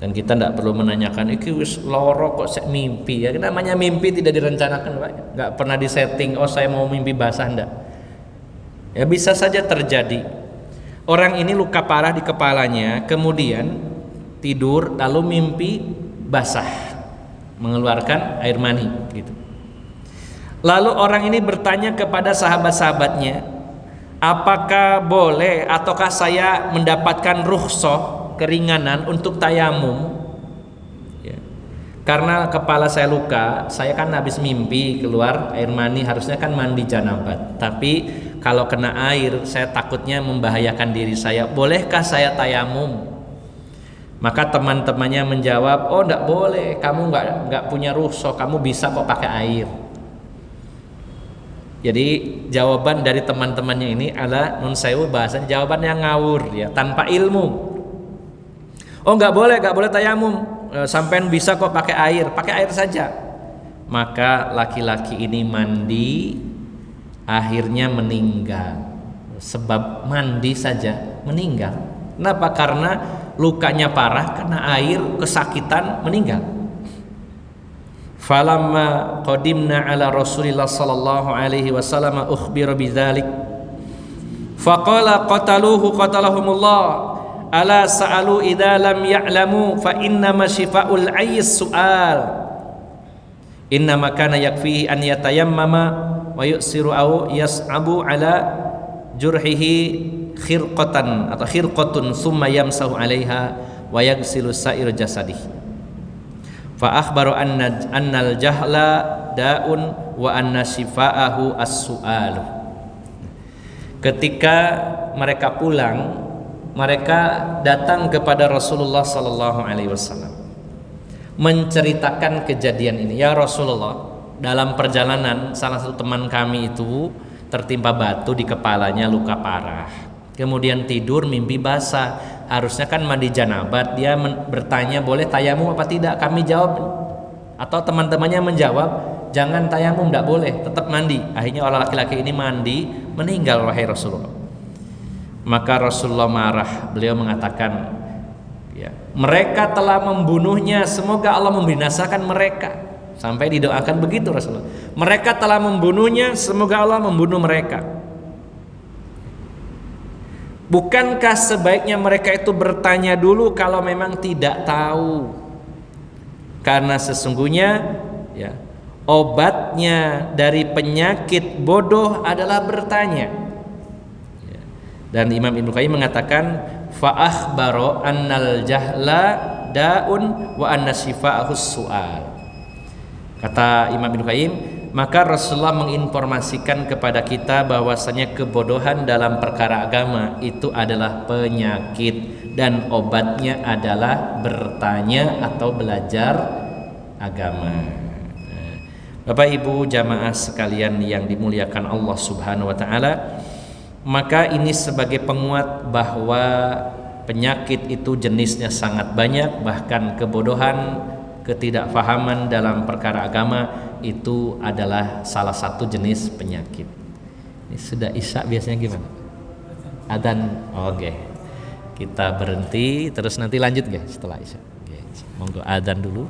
Dan kita tidak perlu menanyakan, iki wis loro kok sek mimpi ya. Namanya mimpi tidak direncanakan, Pak. Enggak pernah disetting, oh saya mau mimpi basah, enggak. Ya bisa saja terjadi. Orang ini luka parah di kepalanya, kemudian tidur lalu mimpi basah, mengeluarkan air mani gitu. Lalu orang ini bertanya kepada sahabat-sahabatnya, apakah boleh ataukah saya mendapatkan rukhsah, keringanan untuk tayamum ya. Karena kepala saya luka, saya kan habis mimpi keluar air mani, harusnya kan mandi janabat, tapi kalau kena air saya takutnya membahayakan diri saya, bolehkah saya tayamum? Maka teman-temannya menjawab, oh enggak boleh, kamu enggak punya rukhsah, kamu bisa kok pakai air. Jadi jawaban dari teman-temannya ini adalah nun sewu, bahasanya jawaban yang ngawur ya, tanpa ilmu. Oh enggak boleh tayamum, sampean bisa kok pakai air saja. Maka laki-laki ini mandi, akhirnya meninggal. Sebab mandi saja meninggal. Kenapa? Karena lukanya parah, kena air, kesakitan, meninggal. Falamma qadimna ala Rasulillah sallallahu alaihi wasallam ukhbira bidzalik. Faqala qatalahumullah ala sa'alu idza lam ya'lamu fa innama syifa'ul ayis su'al. Innama kana yakfihi an yatayammama wa yusiru au yas'abu ala jurhihi khirqatan atau khirqatun summa yamsahu 'alaiha wa yaghsilu sa'ir jasadih. Fa akhbaru annal jahla da'un wa anna shifa'ahu as-su'al. Ketika mereka pulang, mereka datang kepada Rasulullah sallallahu alaihi wasallam menceritakan kejadian ini. Ya Rasulullah, dalam perjalanan salah satu teman kami itu tertimpa batu di kepalanya, luka parah. Kemudian tidur mimpi basah. Harusnya kan mandi janabat. Dia bertanya boleh tayamum apa tidak. Kami jawab, atau teman-temannya menjawab, jangan tayamum, tidak boleh, tetap mandi. Akhirnya orang laki-laki ini mandi, meninggal wahai Rasulullah. Maka Rasulullah marah. Beliau mengatakan, ya, mereka telah membunuhnya, semoga Allah membinasakan mereka. Sampai didoakan begitu Rasulullah. Mereka telah membunuhnya, semoga Allah membunuh mereka. Bukankah sebaiknya mereka itu bertanya dulu kalau memang tidak tahu? Karena sesungguhnya, ya, obatnya dari penyakit bodoh adalah bertanya. Ya. Dan Imam Ibnu Qayyim mengatakan, fa akhbaro annal jahla da'un wa anna shifa'ahus su'al. Kata Imam Ibnu Qayyim, maka Rasulullah menginformasikan kepada kita bahwasanya kebodohan dalam perkara agama itu adalah penyakit dan obatnya adalah bertanya atau belajar agama. Bapak Ibu jamaah sekalian yang dimuliakan Allah Subhanahu wa taala, maka ini sebagai penguat bahwa penyakit itu jenisnya sangat banyak, bahkan kebodohan, ketidakfahaman dalam perkara agama itu adalah salah satu jenis penyakit. Ini sudah isya biasanya gimana? Adzan. Oke. Kita berhenti terus nanti lanjut guys setelah isya. Oke. Monggo adzan dulu.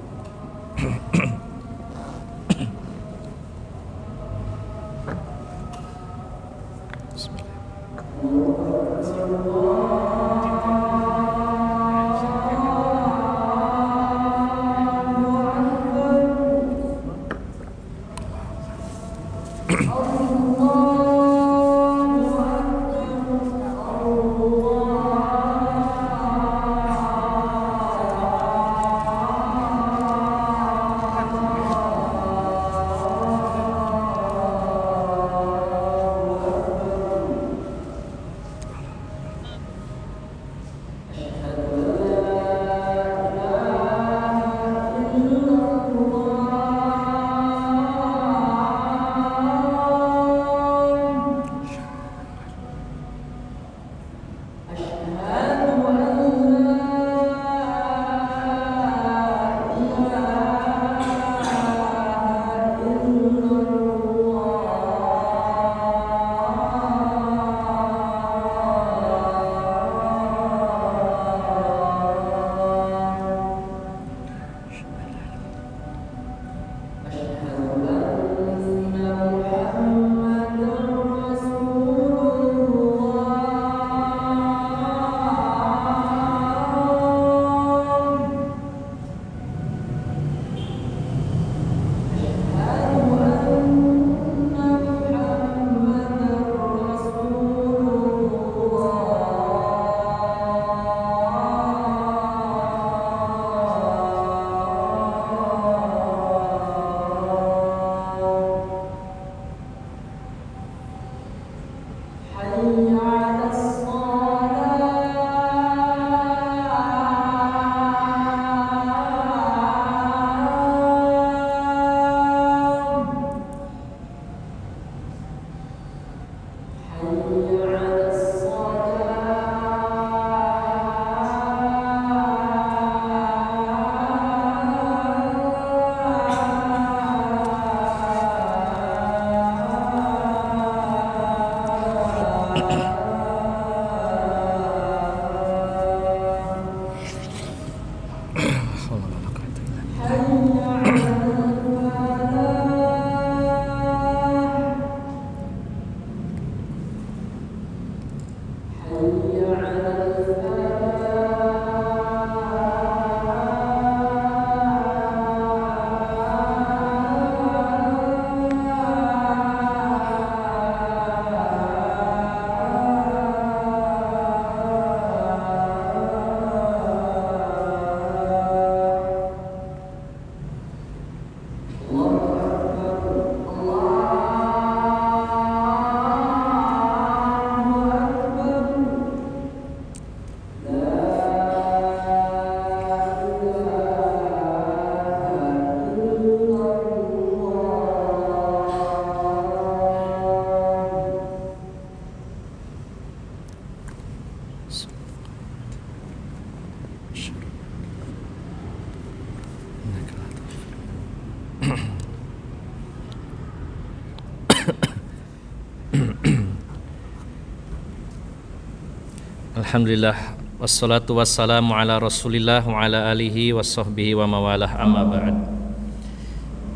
Alhamdulillah wassalatu wassalamu ala Rasulillah wa ala alihi washabbihi wa mawalah, amma ba'd.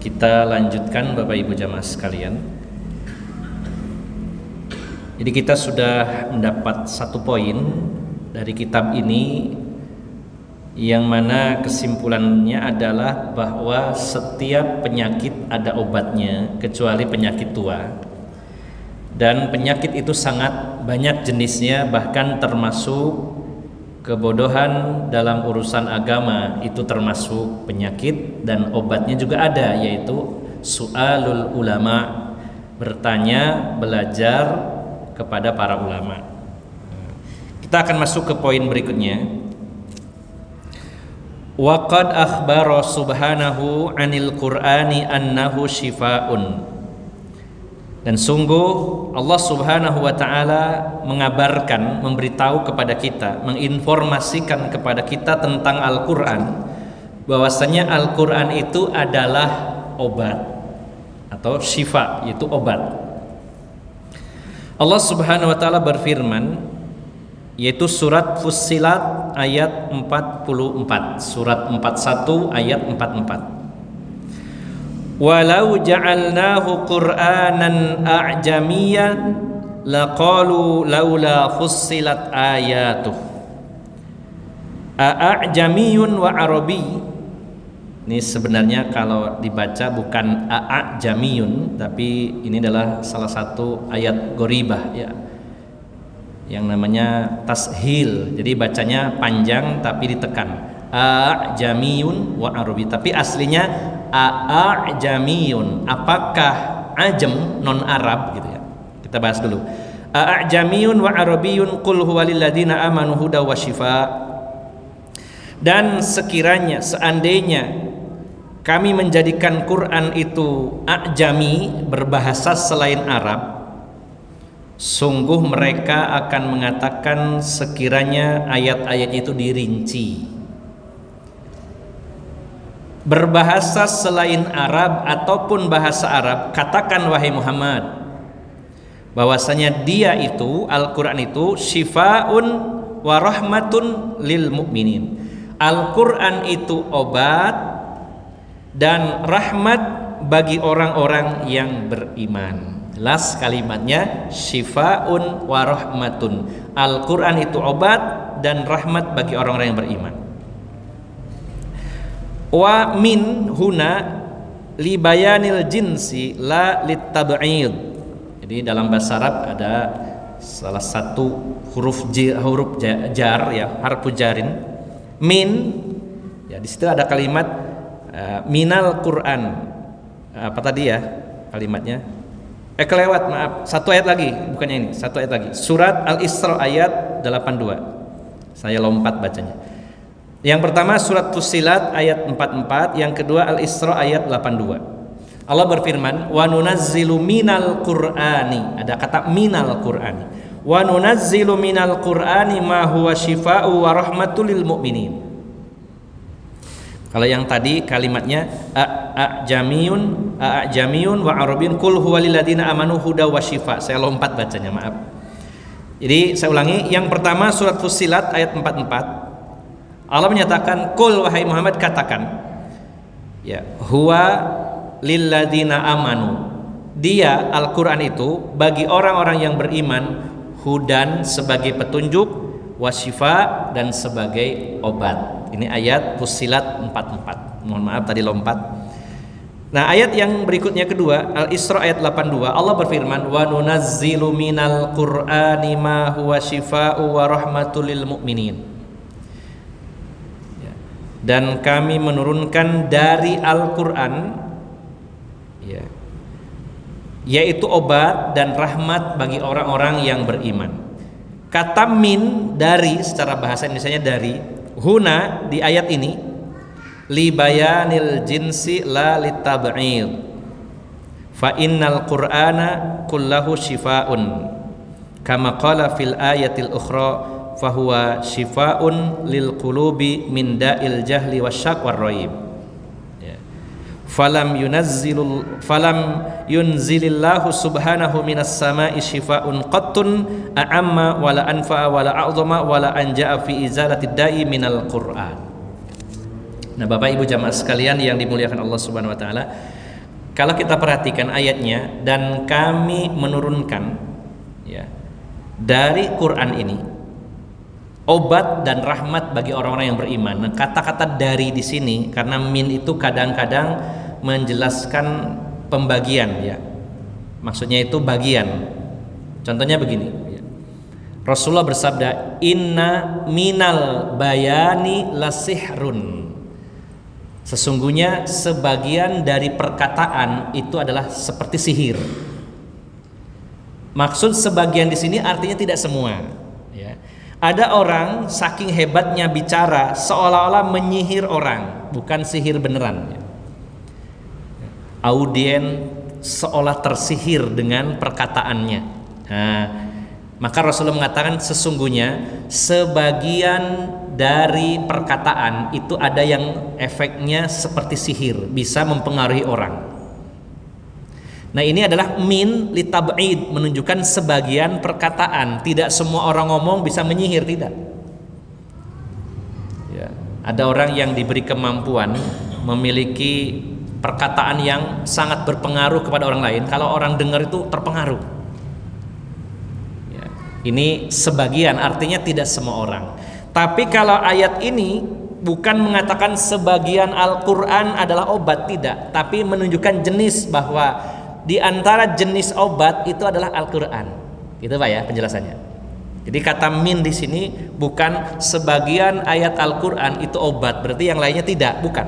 Kita lanjutkan Bapak Ibu jamaah sekalian. Jadi kita sudah mendapat satu poin dari kitab ini, yang mana kesimpulannya adalah bahwa setiap penyakit ada obatnya kecuali penyakit tua. Dan penyakit itu sangat banyak jenisnya, bahkan termasuk kebodohan dalam urusan agama itu termasuk penyakit, dan obatnya juga ada, yaitu su'alul ulama, bertanya, belajar kepada para ulama. Kita akan masuk ke poin berikutnya. Wa qad akhbara subhanahu 'anil Qur'ani annahu shifaa'un. Dan sungguh Allah Subhanahu wa ta'ala mengabarkan, memberitahu kepada kita, menginformasikan kepada kita tentang Al-Quran, bahwasanya Al-Quran itu adalah obat atau syifa, yaitu obat. Allah Subhanahu wa ta'ala berfirman, yaitu surat Fussilat ayat 44, surat 41 ayat 44. Walau ja'alnahu Qur'anan a'jamiyan laqalu laula fussilat ayatuh. A'jamiyun wa arabi. Ini sebenarnya kalau dibaca bukan a'jamiyun, tapi ini adalah salah satu ayat goribah ya, yang namanya tashil. Jadi bacanya panjang tapi ditekan. A'jamiyun wa arabi. Tapi aslinya a'jamiyun. Apakah ajam non Arab gitu ya? Kita bahas dulu. A'jamiyun wa arabiyun qul huwalil ladzina amanu huda wa syifa. Dan sekiranya, seandainya kami menjadikan Quran itu a'jami, berbahasa selain Arab, sungguh mereka akan mengatakan sekiranya ayat-ayat itu dirinci. Berbahasa selain Arab ataupun bahasa Arab, katakan wahai Muhammad, bahwasanya dia itu, Al-Quran itu syifaun wa rahmatun lil mu'minin. Al-Quran itu obat dan rahmat bagi orang-orang yang beriman. Jelas kalimatnya, syifaun wa rahmatun. Al-Quran itu obat dan rahmat bagi orang-orang yang beriman. Wa min huna li bayanil jinsi la litab'id. Jadi dalam bahasa Arab ada salah satu huruf jar ya, harfu jarin, min ya, di situ ada kalimat minal Quran. Apa tadi ya kalimatnya? Kelewat, maaf. Satu ayat lagi, bukannya ini, satu ayat lagi. Surat Al-Isra ayat 82. Saya lompat bacanya. Yang pertama surat Fussilat ayat 44, yang kedua Al-Isra ayat 82. Allah berfirman, wa nunazzilu minal Qur'ani, ada kata minal Qur'ani. Wa nunazzilu minal Qur'ani ma huwa syifaa'u wa rahmatul lil mu'minin. Kalau yang tadi kalimatnya a'jamiyun wa arabiyyun qul huwalil ladzina amanu huda wa syifa. Saya lompat bacanya, maaf. Jadi saya ulangi, yang pertama surat Fussilat ayat 44. Allah menyatakan, qul wahai Muhammad katakan, ya, huwa lil ladzina amanu. Dia Al-Qur'an itu bagi orang-orang yang beriman, hudan sebagai petunjuk, wasyifa dan sebagai obat. Ini ayat Fussilat 44. Mohon maaf tadi lompat. Nah, ayat yang berikutnya kedua, Al-Isra ayat 82, Allah berfirman, wa nunazzilu minal Qur'ani ma huwa syifaa'u wa rahmatul lil mu'minin. Dan kami menurunkan dari Al-Quran ya, yaitu obat dan rahmat bagi orang-orang yang beriman. Kata min, dari, secara bahasa Indonesianya dari, huna di ayat ini li bayanil jinsi la litab'id. Fa innal Qur'ana kullahu shifaa'un kama qala fil ayatil ukhra fahuwa syifaun lil qulubi min da'il jahli wasyak warraib. falam yunzilillahu subhanahu minas sama'i shifaa'un qattun a'amma wala anfa'a wala a'zama wala anja'a fi izalatid da'i minal Qur'an. Nah, Bapak Ibu jamaah sekalian yang dimuliakan Allah Subhanahu wa taala, kalau kita perhatikan ayatnya, dan kami menurunkan ya dari Quran ini obat dan rahmat bagi orang-orang yang beriman. Nah, kata-kata dari di sini karena min itu kadang-kadang menjelaskan pembagian ya. Maksudnya itu bagian. Contohnya begini ya. Rasulullah bersabda, "Inna minal bayani lasihrun." Sesungguhnya sebagian dari perkataan itu adalah seperti sihir. Maksud sebagian di sini artinya tidak semua. Ya. Ada orang saking hebatnya bicara seolah-olah menyihir orang, bukan sihir beneran. Ya. Audien seolah tersihir dengan perkataannya. Nah, maka Rasulullah mengatakan sesungguhnya sebagian dari perkataan itu ada yang efeknya seperti sihir, bisa mempengaruhi orang. Nah, ini adalah min litab'id, menunjukkan sebagian perkataan. Tidak semua orang ngomong bisa menyihir, tidak. Ya, ada orang yang diberi kemampuan memiliki perkataan yang sangat berpengaruh kepada orang lain. Kalau orang dengar itu terpengaruh. Ya, ini sebagian, artinya tidak semua orang. Tapi kalau ayat ini bukan mengatakan sebagian Al-Quran adalah obat, tidak. Tapi menunjukkan jenis, bahwa di antara jenis obat itu adalah Al-Quran. Gitu Pak ya penjelasannya. Jadi kata min di sini bukan sebagian ayat Al-Quran itu obat, berarti yang lainnya tidak, bukan.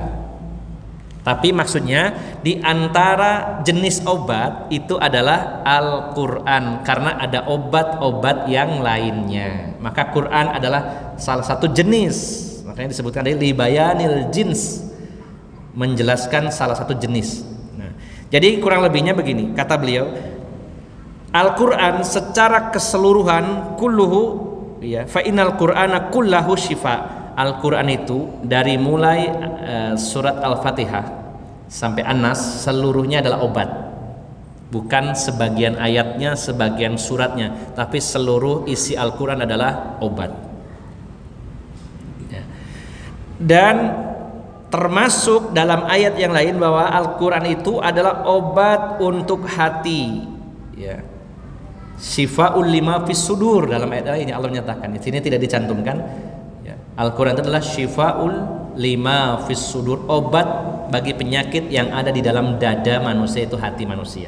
Tapi maksudnya di antara jenis obat itu adalah Al-Quran, karena ada obat-obat yang lainnya. Maka Quran adalah salah satu jenis, makanya disebutkan dari libayanil jins, menjelaskan salah satu jenis. Nah, jadi kurang lebihnya begini, kata beliau, Al-Quran secara keseluruhan kulluhu ya, fa innal Qur'ana kullahu syifa. Al-Quran itu dari mulai surat Al-Fatihah sampai An-Nas seluruhnya adalah obat. Bukan sebagian ayatnya, sebagian suratnya, tapi seluruh isi Al-Quran adalah obat. Ya. Dan termasuk dalam ayat yang lain bahwa Al-Quran itu adalah obat untuk hati. Ya. Syifaul lima fis sudur, dalam ayat ini Allah menyatakan. Di sini tidak dicantumkan. Al-Quran itu adalah syifaul lima fis sudur, obat bagi penyakit yang ada di dalam dada manusia, itu hati manusia.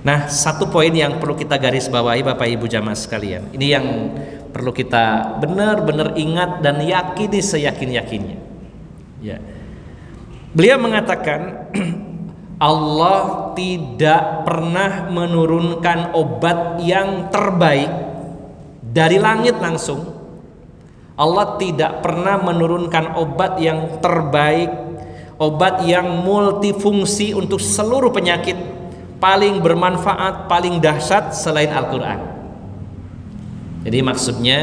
Nah, satu poin yang perlu kita garis bawahi Bapak Ibu jamaah sekalian, ini yang perlu kita benar-benar ingat dan yakini seyakin-yakinnya. Ya. Beliau mengatakan Allah tidak pernah menurunkan obat yang terbaik dari langit langsung. Allah tidak pernah menurunkan obat yang terbaik, obat yang multifungsi untuk seluruh penyakit, paling bermanfaat, paling dahsyat selain Al-Quran. Jadi maksudnya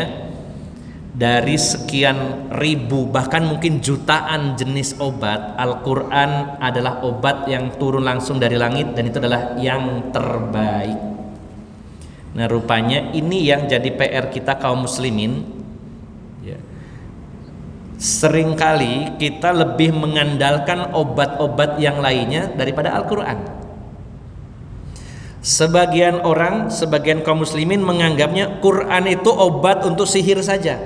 dari sekian ribu bahkan mungkin jutaan jenis obat, Al-Quran adalah obat yang turun langsung dari langit, dan itu adalah yang terbaik. Nah, rupanya ini yang jadi PR kita kaum muslimin. Seringkali kita lebih mengandalkan obat-obat yang lainnya daripada Al-Quran. Sebagian orang, sebagian kaum muslimin menganggapnya Quran itu obat untuk sihir saja.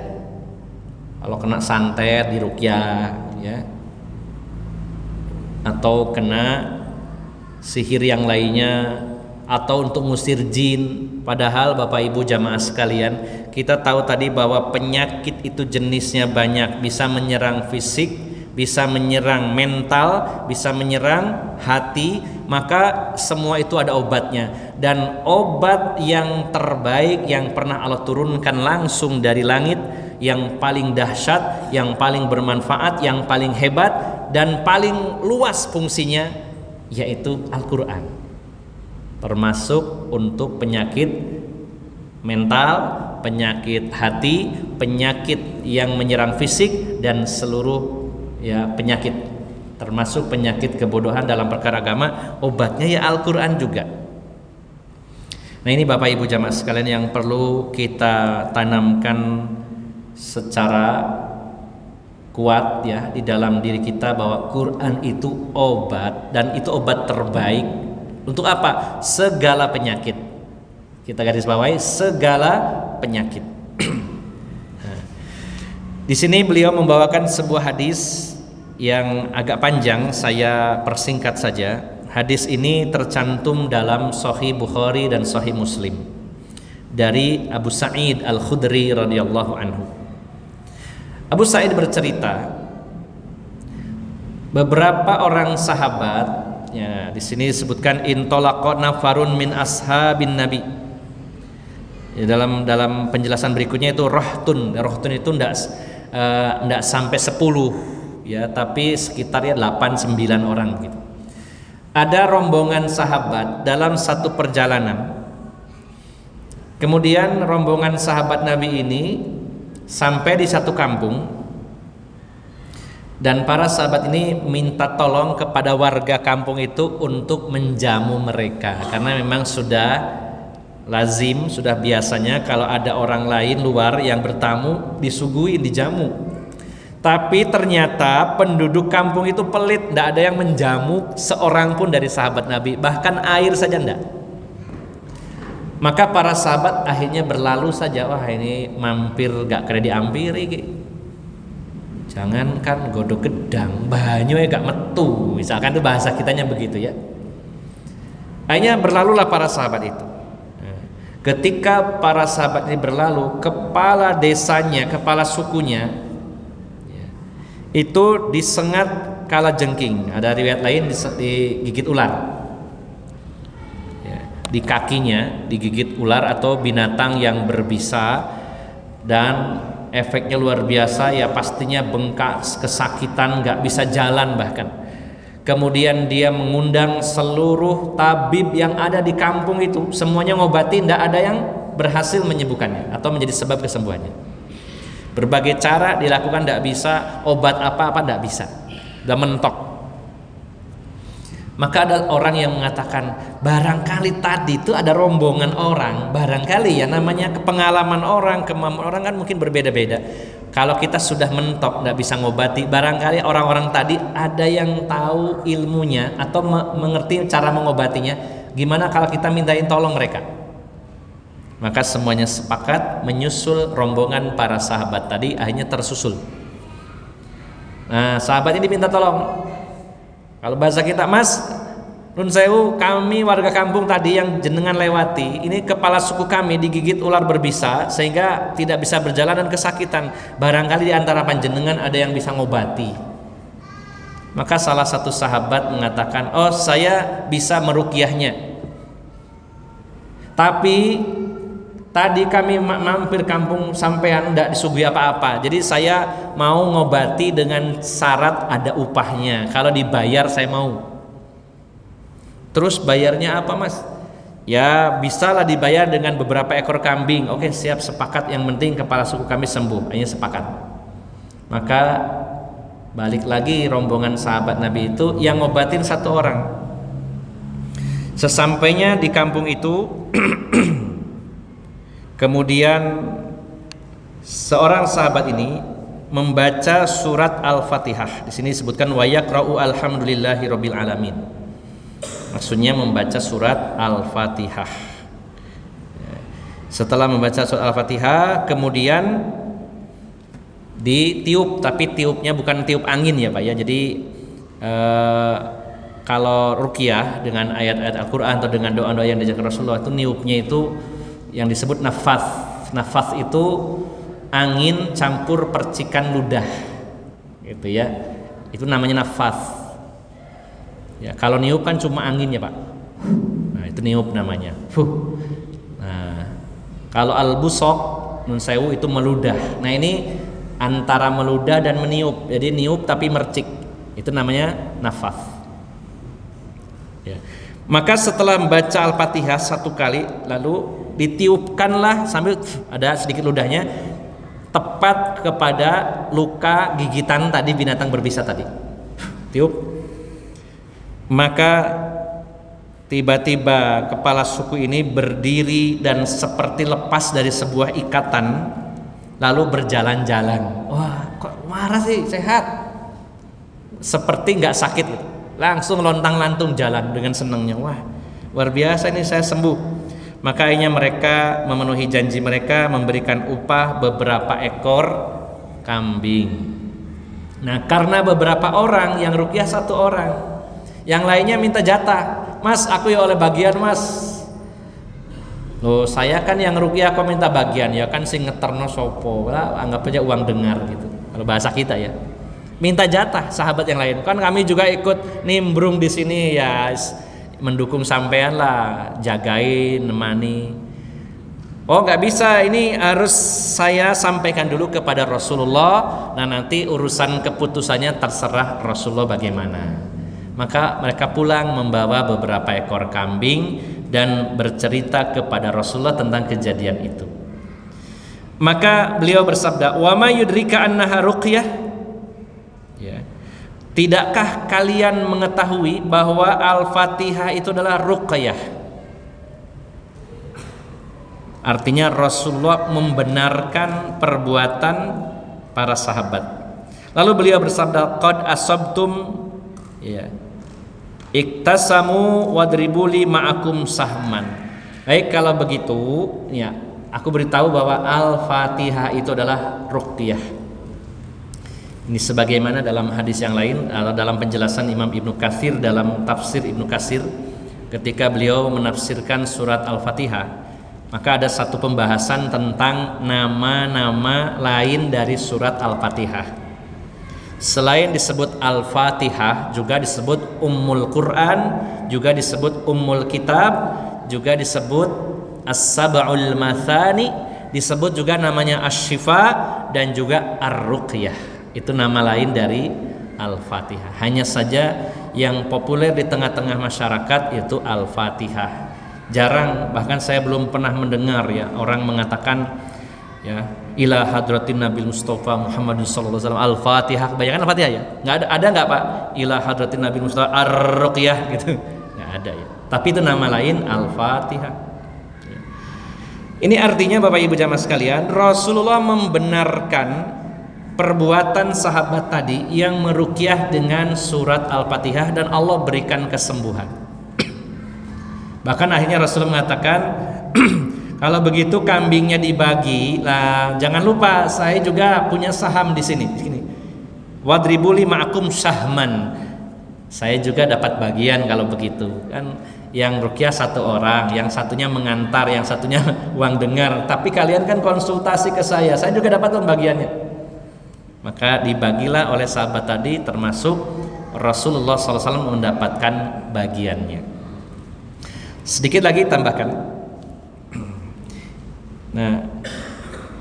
Kalau kena santet diruqyah ya, atau kena sihir yang lainnya, atau untuk ngusir jin. Padahal Bapak Ibu jamaah sekalian, kita tahu tadi bahwa penyakit itu jenisnya banyak, bisa menyerang fisik, bisa menyerang mental, bisa menyerang hati, maka semua itu ada obatnya. Dan obat yang terbaik yang pernah Allah turunkan langsung dari langit, yang paling dahsyat, yang paling bermanfaat, yang paling hebat, dan paling luas fungsinya, yaitu Al-Quran. Termasuk untuk penyakit mental, penyakit hati, penyakit yang menyerang fisik, dan seluruh ya penyakit termasuk penyakit kebodohan dalam perkara agama, obatnya ya Al-Quran juga. Nah ini Bapak Ibu jamaah sekalian yang perlu kita tanamkan secara kuat ya di dalam diri kita, bahwa Quran itu obat, dan itu obat terbaik untuk apa? Segala penyakit. Kita garis bawahi, segala penyakit. Nah, di sini beliau membawakan sebuah hadis yang agak panjang, saya persingkat saja. Hadis ini tercantum dalam Sahih Bukhari dan Sahih Muslim dari Abu Sa'id Al-Khudri radhiyallahu anhu. Abu Sa'id bercerita, beberapa orang sahabat, ya di sini disebutkan intolaqa nafarun min ashabin nabi. Ya, dalam penjelasan berikutnya itu rohtun itu enggak sampai 10 ya, tapi sekitarnya 8-9 orang gitu. Ada rombongan sahabat dalam satu perjalanan. Kemudian rombongan sahabat Nabi ini sampai di satu kampung, dan para sahabat ini minta tolong kepada warga kampung itu untuk menjamu mereka, karena memang sudah lazim, sudah biasanya kalau ada orang lain luar yang bertamu disuguhi, dijamu. Tapi ternyata penduduk kampung itu pelit, tidak ada yang menjamu seorang pun dari sahabat Nabi, bahkan air saja tidak. Maka para sahabat akhirnya berlalu saja, wah ini mampir gak kena diampiri, jangankan godok gedang, banyu ya gak metu, misalkan itu bahasa kitanya begitu ya. Akhirnya berlalulah para sahabat itu. Ketika para sahabat ini berlalu, kepala desanya, kepala sukunya itu disengat kalajengking. Ada riwayat lain digigit ular. Di kakinya digigit ular atau binatang yang berbisa, dan efeknya luar biasa ya, pastinya bengkak, kesakitan, nggak bisa jalan bahkan. Kemudian dia mengundang seluruh tabib yang ada di kampung itu, semuanya ngobati, tidak ada yang berhasil menyembuhkannya atau menjadi sebab kesembuhannya. Berbagai cara dilakukan, tidak bisa, obat apa-apa tidak bisa, udah mentok. Maka ada orang yang mengatakan, barangkali tadi itu ada rombongan orang, barangkali ya, namanya pengalaman orang, kemampuan orang kan mungkin berbeda-beda. Kalau kita sudah mentok, tidak bisa ngobati, barangkali orang-orang tadi ada yang tahu ilmunya atau mengerti cara mengobatinya. Gimana kalau kita mintain tolong mereka? Maka semuanya sepakat menyusul rombongan para sahabat tadi, akhirnya tersusul. Nah, sahabat ini diminta tolong. Kalau bahasa kita, Mas, nun sewu, kami warga kampung tadi yang jenengan lewati, ini kepala suku kami digigit ular berbisa sehingga tidak bisa berjalan dan kesakitan. Barangkali di antara panjenengan ada yang bisa ngobati. Maka salah satu sahabat mengatakan, oh saya bisa meruqyahnya. Tapi tadi kami mampir kampung sampean tidak disuguhi apa-apa. Jadi saya mau ngobati dengan syarat ada upahnya. Kalau dibayar saya mau. Terus bayarnya apa, Mas? Ya bisalah dibayar dengan beberapa ekor kambing. Oke, siap, sepakat, yang penting kepala suku kami sembuh. Hanya sepakat. Maka balik lagi rombongan sahabat Nabi itu, yang ngobatin satu orang. Sesampainya di kampung itu kemudian seorang sahabat ini membaca surat Al-Fatihah. Di sini disebutkan wa yaqra'u alhamdulillahirabbil alamin. Maksudnya membaca surat Al-Fatihah. Setelah membaca surat Al-Fatihah, kemudian ditiup, tapi tiupnya bukan tiup angin ya Pak ya. Jadi kalau ruqyah dengan ayat-ayat Al-Quran atau dengan doa-doa yang diajarkan Rasulullah, itu niupnya itu yang disebut nafas. Nafas itu angin campur percikan ludah, gitu ya. Itu namanya nafas. Ya, kalau niup kan cuma angin ya Pak. Nah, itu niup namanya. Nah, kalau al-busok nun sewu itu meludah. Nah, ini antara meludah dan meniup. Jadi niup tapi mercik. Itu namanya nafas. Ya. Maka setelah membaca Al-Fatihah satu kali, lalu ditiupkanlah sambil ada sedikit ludahnya tepat kepada luka gigitan tadi binatang berbisa tadi. tiup. Maka tiba-tiba kepala suku ini berdiri dan seperti lepas dari sebuah ikatan, lalu berjalan-jalan. Wah, kok marah sih, sehat, seperti nggak sakit gitu. Langsung lontang-lantung jalan dengan senangnya. Wah, luar biasa, ini saya sembuh. Maka akhirnya mereka memenuhi janji mereka, memberikan upah beberapa ekor kambing. Nah, karena beberapa orang, yang ruqyah 1 orang, yang lainnya minta jatah. Mas, aku ya oleh bagian, Mas. Loh, saya kan yang ruqyah kok minta bagian, ya kan sing ngeterno sopo lah, anggap aja uang dengar gitu kalau bahasa kita ya. Minta jatah sahabat yang lain, kan kami juga ikut nimbrung di sini ya, mendukung sampean lah, jagain, nemani. Oh, nggak bisa, ini harus saya sampaikan dulu kepada Rasulullah. Nah, nanti urusan keputusannya terserah Rasulullah bagaimana. Maka mereka pulang membawa beberapa ekor kambing dan bercerita kepada Rasulullah tentang kejadian itu. Maka beliau bersabda, "Wa ma yudrika annaha ruqyah?" Ya. Tidakkah kalian mengetahui bahwa Al-Fatihah itu adalah ruqyah? Artinya Rasulullah membenarkan perbuatan para sahabat. Lalu beliau bersabda, "Qad asabtum, ya, iktasamu wadribuli ma'akum sahman." Baik, kalau begitu, ya, aku beritahu bahwa Al-Fatihah itu adalah ruqyah. Ini sebagaimana dalam hadis yang lain, dalam penjelasan Imam Ibnu Katsir dalam tafsir Ibnu Katsir, ketika beliau menafsirkan surat Al-Fatihah, maka ada satu pembahasan tentang nama-nama lain dari surat Al-Fatihah. Selain disebut Al-Fatihah, juga disebut Ummul Quran, juga disebut Ummul Kitab, juga disebut As-Sab'ul Mathani, disebut juga namanya Asy-Syifa dan juga Ar-Ruqyah. Itu nama lain dari Al-Fatihah. Hanya saja yang populer di tengah-tengah masyarakat itu Al-Fatihah. Jarang, bahkan saya belum pernah mendengar ya orang mengatakan ya ila hadratin Nabil Mustafa Muhammadun sallallahu alaihi wasallam Al-Fatihah. Kebanyakan Al-Fatihah ya. Enggak ada enggak Pak? Ila hadratin Nabil Mustafa Ar-Ruqyah gitu. Enggak ada ya. Tapi itu nama lain Al-Fatihah. Ya. Ini artinya Bapak Ibu jamaah sekalian, Rasulullah membenarkan perbuatan sahabat tadi yang meruqyah dengan surat Al-Fatihah dan Allah berikan kesembuhan. Bahkan akhirnya Rasulullah mengatakan, kalau begitu kambingnya dibagi, lah jangan lupa saya juga punya saham di sini. Wadribuli ma'akum sahman. Saya juga dapat bagian kalau begitu. Kan yang ruqyah 1 orang, yang satunya mengantar, yang satunya uang dengar. Tapi kalian kan konsultasi ke saya juga dapat bagiannya. Maka dibagilah oleh sahabat tadi, termasuk Rasulullah SAW mendapatkan bagiannya. Sedikit lagi tambahkan. Nah,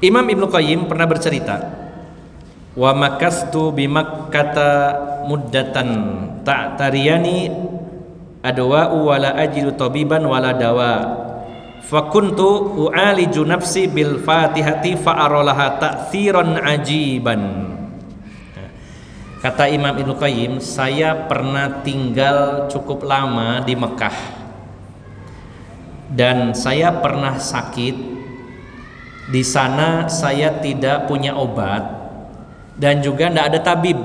Imam Ibnu Qayyim pernah bercerita, wa makastu bi Makkata muddatan ta'tariyani adwa'u wala ajidu tabiban wala dawa fakuntu u'aliju nafsi bil fatihati fa'arolaha ta'thiran ajiban. Kata Imam Ibnu Qayyim, saya pernah tinggal cukup lama di Mekah dan saya pernah sakit. Di sana saya tidak punya obat dan juga tidak ada tabib.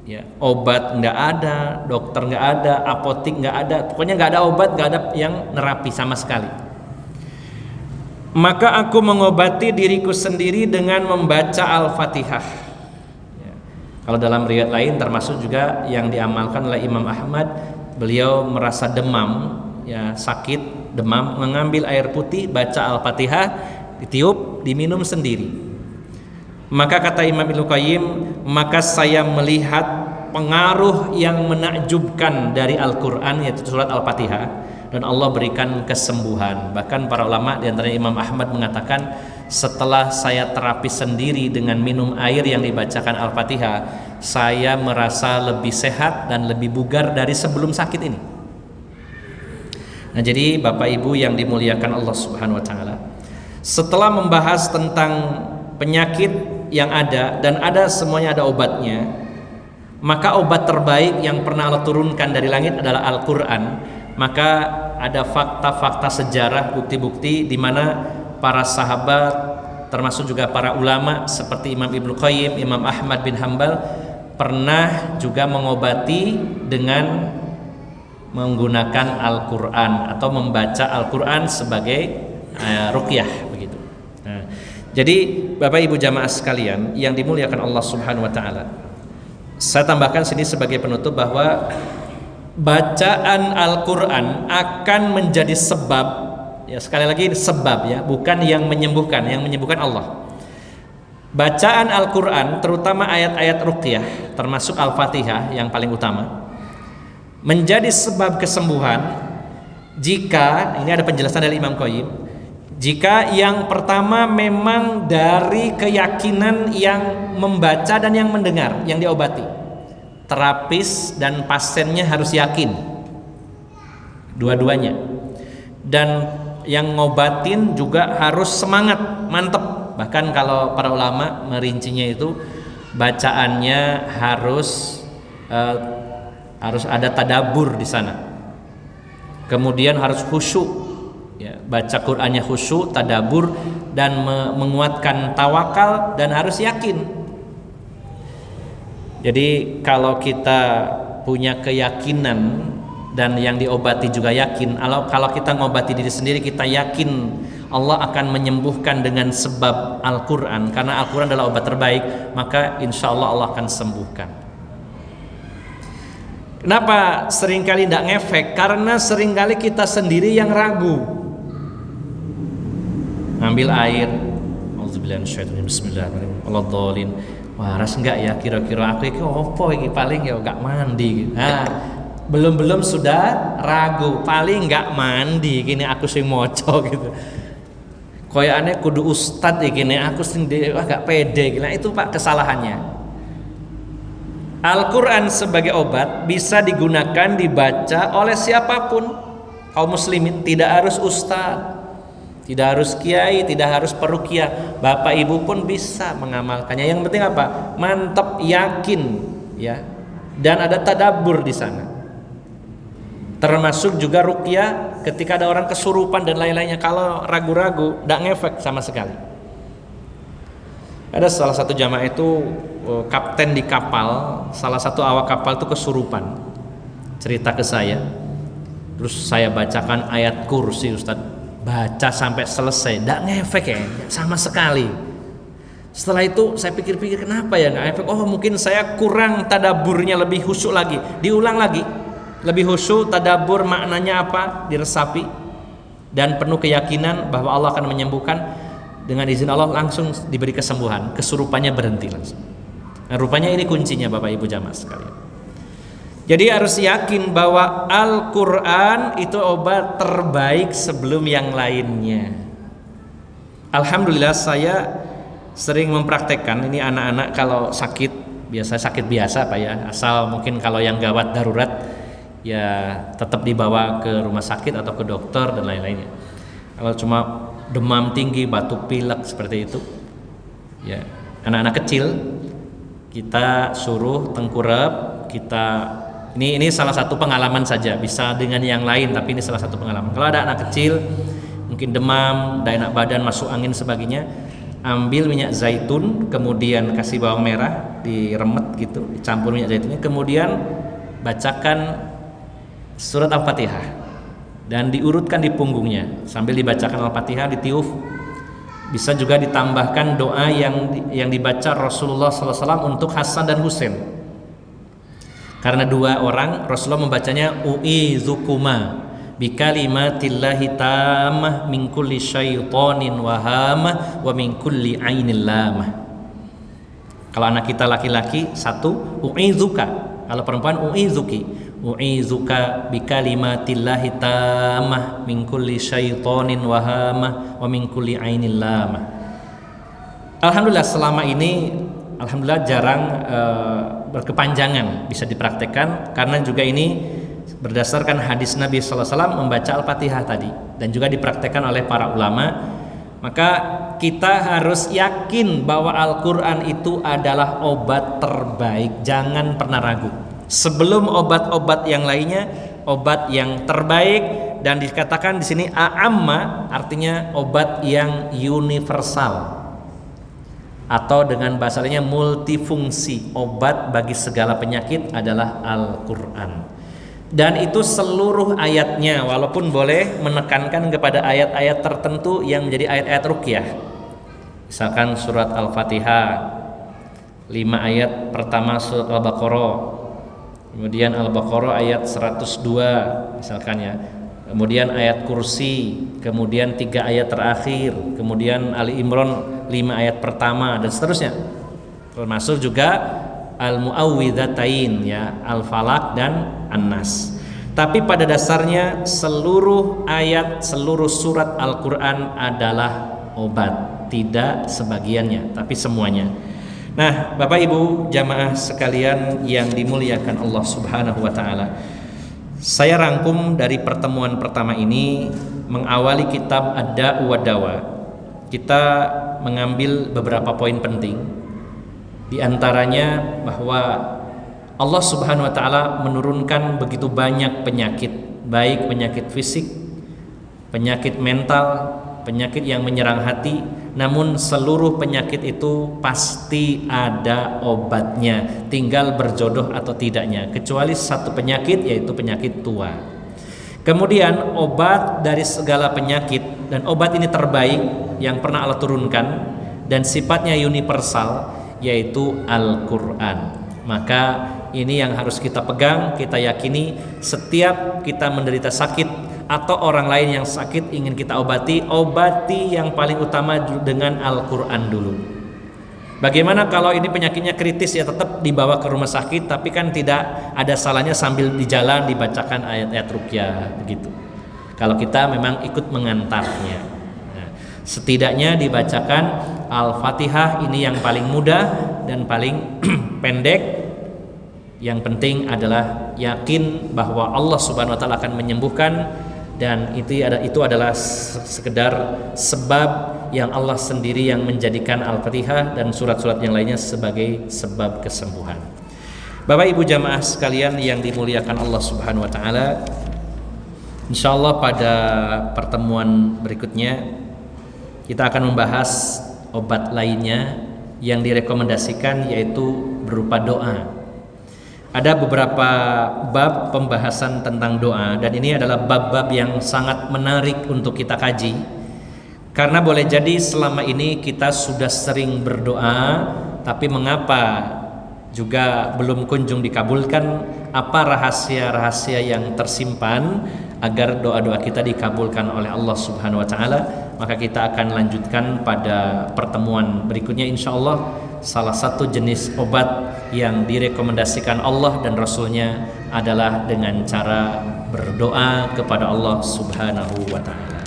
Ya, obat nggak ada, dokter nggak ada, apotik nggak ada, pokoknya nggak ada obat, nggak ada yang nerapi sama sekali. Maka aku mengobati diriku sendiri dengan membaca Al-Fatihah. Ya. Kalau dalam riwayat lain termasuk juga yang diamalkan oleh Imam Ahmad, beliau merasa demam, ya sakit demam, mengambil air putih, baca Al-Fatihah, ditiup, diminum sendiri. Maka kata Imam Ibnu Qayyim, maka saya melihat pengaruh yang menakjubkan dari Al-Quran, yaitu surat Al-Fatihah, dan Allah berikan kesembuhan. Bahkan para ulama di antara Imam Ahmad mengatakan, setelah saya terapi sendiri dengan minum air yang dibacakan Al-Fatihah, saya merasa lebih sehat dan lebih bugar dari sebelum sakit ini. Nah, jadi Bapak Ibu yang dimuliakan Allah Subhanahu wa taala, setelah membahas tentang penyakit yang ada dan ada semuanya ada obatnya, Maka obat terbaik yang pernah Allah turunkan dari langit adalah Al-Quran. Maka ada fakta-fakta sejarah, bukti-bukti di mana para sahabat, termasuk juga para ulama seperti Imam Ibnu Qayyim, Imam Ahmad bin Hambal pernah juga mengobati dengan menggunakan Al-Quran atau membaca Al-Quran sebagai ruqyah begitu. Nah, jadi Bapak Ibu jamaah sekalian yang dimuliakan Allah Subhanahu wa taala, saya tambahkan sini sebagai penutup bahwa bacaan Al-Quran akan menjadi sebab, ya sekali lagi sebab ya, bukan yang menyembuhkan Allah. Bacaan Al-Quran terutama ayat-ayat ruqyah termasuk Al-Fatihah yang paling utama menjadi sebab kesembuhan jika, ini ada penjelasan dari Imam Qayyim, jika yang pertama memang dari keyakinan yang membaca dan yang mendengar yang diobati. Terapis dan pasiennya harus yakin dua-duanya, dan yang ngobatin juga harus semangat, mantep. Bahkan kalau para ulama merincinya itu bacaannya harus ada tadabbur di sana. Kemudian harus khusyuk, ya, baca Qur'annya khusyuk, tadabbur, dan menguatkan tawakal, dan harus yakin. Jadi kalau kita punya keyakinan dan yang diobati juga yakin, kalau kita ngobati diri sendiri kita yakin Allah akan menyembuhkan dengan sebab Al-Quran, karena Al-Quran adalah obat terbaik, maka insya Allah Allah akan sembuhkan. Kenapa seringkali tidak ngefek? Karena seringkali kita sendiri yang ragu. Ngambil air, Bismillahirrahmanirrahim, waras enggak ya kira-kira aku iki opo iki, paling ya enggak mandi. Nah, belum sudah ragu, paling enggak mandi gini aku sing moco gitu. Koyane kudu ustad iki nek aku sing agak pede. Nah, itu Pak kesalahannya. Al-Qur'an sebagai obat bisa digunakan dibaca oleh siapapun kaum muslimin, tidak harus ustad, tidak harus kiai, tidak harus peruqyah. Bapak ibu pun bisa mengamalkannya. Yang penting apa? Mantap, yakin, ya. Dan ada tadabbur di sana. Termasuk juga ruqyah ketika ada orang kesurupan dan lain-lainnya. Kalau ragu-ragu, tidak ngefek sama sekali. Ada salah satu jamaah itu kapten di kapal, salah satu awak kapal itu kesurupan. Cerita ke saya. Terus saya bacakan ayat kursi, Ustaz. Baca sampai selesai, tidak ngefek ya, sama sekali. Setelah itu saya pikir-pikir kenapa ya nggak efek? Oh mungkin saya kurang tadaburnya, lebih khusyuk lagi. Diulang lagi, lebih khusyuk, tadabbur maknanya apa, diresapi, dan penuh keyakinan bahwa Allah akan menyembuhkan. Dengan izin Allah langsung diberi kesembuhan, kesurupannya berhenti langsung. Nah, rupanya ini kuncinya Bapak Ibu jamaah sekalian. Jadi harus yakin bahwa Al-Quran itu obat terbaik sebelum yang lainnya. Alhamdulillah saya sering mempraktekkan ini anak-anak kalau sakit, sakit biasa Pak ya, asal mungkin kalau yang gawat darurat ya tetap dibawa ke rumah sakit atau ke dokter dan lain-lainnya. Kalau cuma demam tinggi, batuk pilek seperti itu, ya anak-anak kecil kita suruh tengkurap, ini salah satu pengalaman saja, bisa dengan yang lain tapi ini salah satu pengalaman. Kalau ada anak kecil mungkin demam, tidak enak badan, masuk angin sebagainya, ambil minyak zaitun, kemudian kasih bawang merah, diremet gitu, dicampur minyak zaitunnya, kemudian bacakan surat Al-Fatihah dan diurutkan di punggungnya sambil dibacakan Al-Fatihah, ditiup. Bisa juga ditambahkan doa yang dibaca Rasulullah SAW untuk Hasan dan Husain, karena dua orang Rasulullah membacanya u'izukuma bikalimatillahi tammah min kulli syaitonin wahamah wa min kulli ainil lamah. Kalau anak kita laki-laki satu u'izuka, kalau perempuan u'izuka bikalimatillahi tammah min kulli syaitonin wahamah wa min kulli ainil lamah. Alhamdulillah selama ini jarang berkepanjangan bisa dipraktekkan, karena juga ini berdasarkan hadis Nabi SAW membaca Al-Fatihah tadi, dan juga dipraktekkan oleh para ulama Maka kita harus yakin bahwa Al-Quran itu adalah obat terbaik. Jangan pernah ragu. Sebelum obat-obat yang lainnya, obat yang terbaik. Dan dikatakan di sini a'amma, artinya obat yang universal, atau dengan bahasa lainnya multifungsi. Obat bagi segala penyakit adalah Al-Quran. Dan itu seluruh ayatnya, walaupun boleh menekankan kepada ayat-ayat tertentu yang menjadi ayat-ayat ruqyah. Misalkan surat Al-Fatihah 5 ayat pertama surat Al-Baqarah, kemudian Al-Baqarah ayat 102 misalkan ya, kemudian ayat kursi, kemudian 3 ayat terakhir, kemudian Ali Imran 5 ayat pertama, dan seterusnya. Termasuk juga Al-Mu'awwidzatain ya, Al-Falaq dan An-Nas. Tapi pada dasarnya seluruh ayat, seluruh surat Al-Quran adalah obat. Tidak sebagiannya, tapi semuanya. Nah, Bapak Ibu jamaah sekalian yang dimuliakan Allah Subhanahu wa taala, saya rangkum dari pertemuan pertama ini mengawali kitab Ad-Da'u wa Dawa. Kita mengambil beberapa poin penting. Di antaranya bahwa Allah Subhanahu wa taala menurunkan begitu banyak penyakit, baik penyakit fisik, penyakit mental, penyakit yang menyerang hati, namun seluruh penyakit itu pasti ada obatnya, tinggal berjodoh atau tidaknya, kecuali satu penyakit, yaitu penyakit tua. Kemudian obat dari segala penyakit, dan obat ini terbaik yang pernah Allah turunkan dan sifatnya universal, yaitu Al-Quran. Maka ini yang harus kita pegang, kita yakini. Setiap kita menderita sakit atau orang lain yang sakit ingin kita obati yang paling utama dengan Al-Quran dulu. Bagaimana kalau ini penyakitnya kritis, ya tetap dibawa ke rumah sakit, tapi kan tidak ada salahnya sambil di jalan dibacakan ayat-ayat ruqyah begitu, kalau kita memang ikut mengantarnya. Nah, setidaknya dibacakan Al-Fatihah, ini yang paling mudah dan paling pendek. Yang penting adalah yakin bahwa Allah Subhanahu wa taala akan menyembuhkan, dan itu adalah sekedar sebab yang Allah sendiri yang menjadikan Al-Fatihah dan surat-surat yang lainnya sebagai sebab kesembuhan. Bapak Ibu jamaah sekalian yang dimuliakan Allah Subhanahu wa taala, insyaallah pada pertemuan berikutnya kita akan membahas obat lainnya yang direkomendasikan, yaitu berupa doa. Ada beberapa bab pembahasan tentang doa, dan ini adalah bab-bab yang sangat menarik untuk kita kaji, karena boleh jadi selama ini kita sudah sering berdoa, tapi mengapa juga belum kunjung dikabulkan? Apa rahasia-rahasia yang tersimpan agar doa-doa kita dikabulkan oleh Allah Subhanahu wa taala? Maka kita akan lanjutkan pada pertemuan berikutnya insyaallah. Salah satu jenis obat yang direkomendasikan Allah dan Rasulnya adalah dengan cara berdoa kepada Allah Subhanahu wa taala.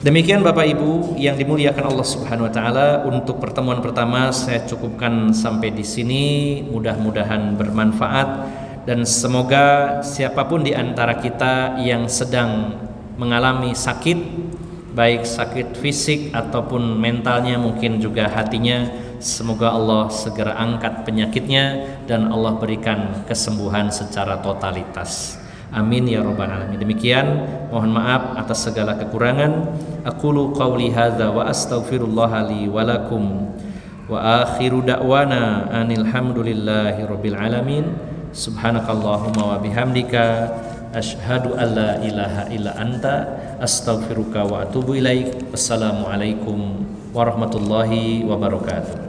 Demikian Bapak Ibu yang dimuliakan Allah Subhanahu wa taala, untuk pertemuan pertama saya cukupkan sampai di sini. Mudah-mudahan bermanfaat, dan semoga siapapun di antara kita yang sedang mengalami sakit, baik sakit fisik ataupun mentalnya, mungkin juga hatinya, semoga Allah segera angkat penyakitnya dan Allah berikan kesembuhan secara totalitas. Amin ya rabbal alamin. Demikian, mohon maaf atas segala kekurangan. Aqulu qawli hadza wa astaghfirullah li wa lakum, wa akhiru da'wana anil hamdulillahi rabbil alamin. Subhanakallahumma wa bihamdika asyhadu an la ilaha illa anta astaghfiruka wa atubu ilaik. Wassalamualaikum warahmatullahi wabarakatuh.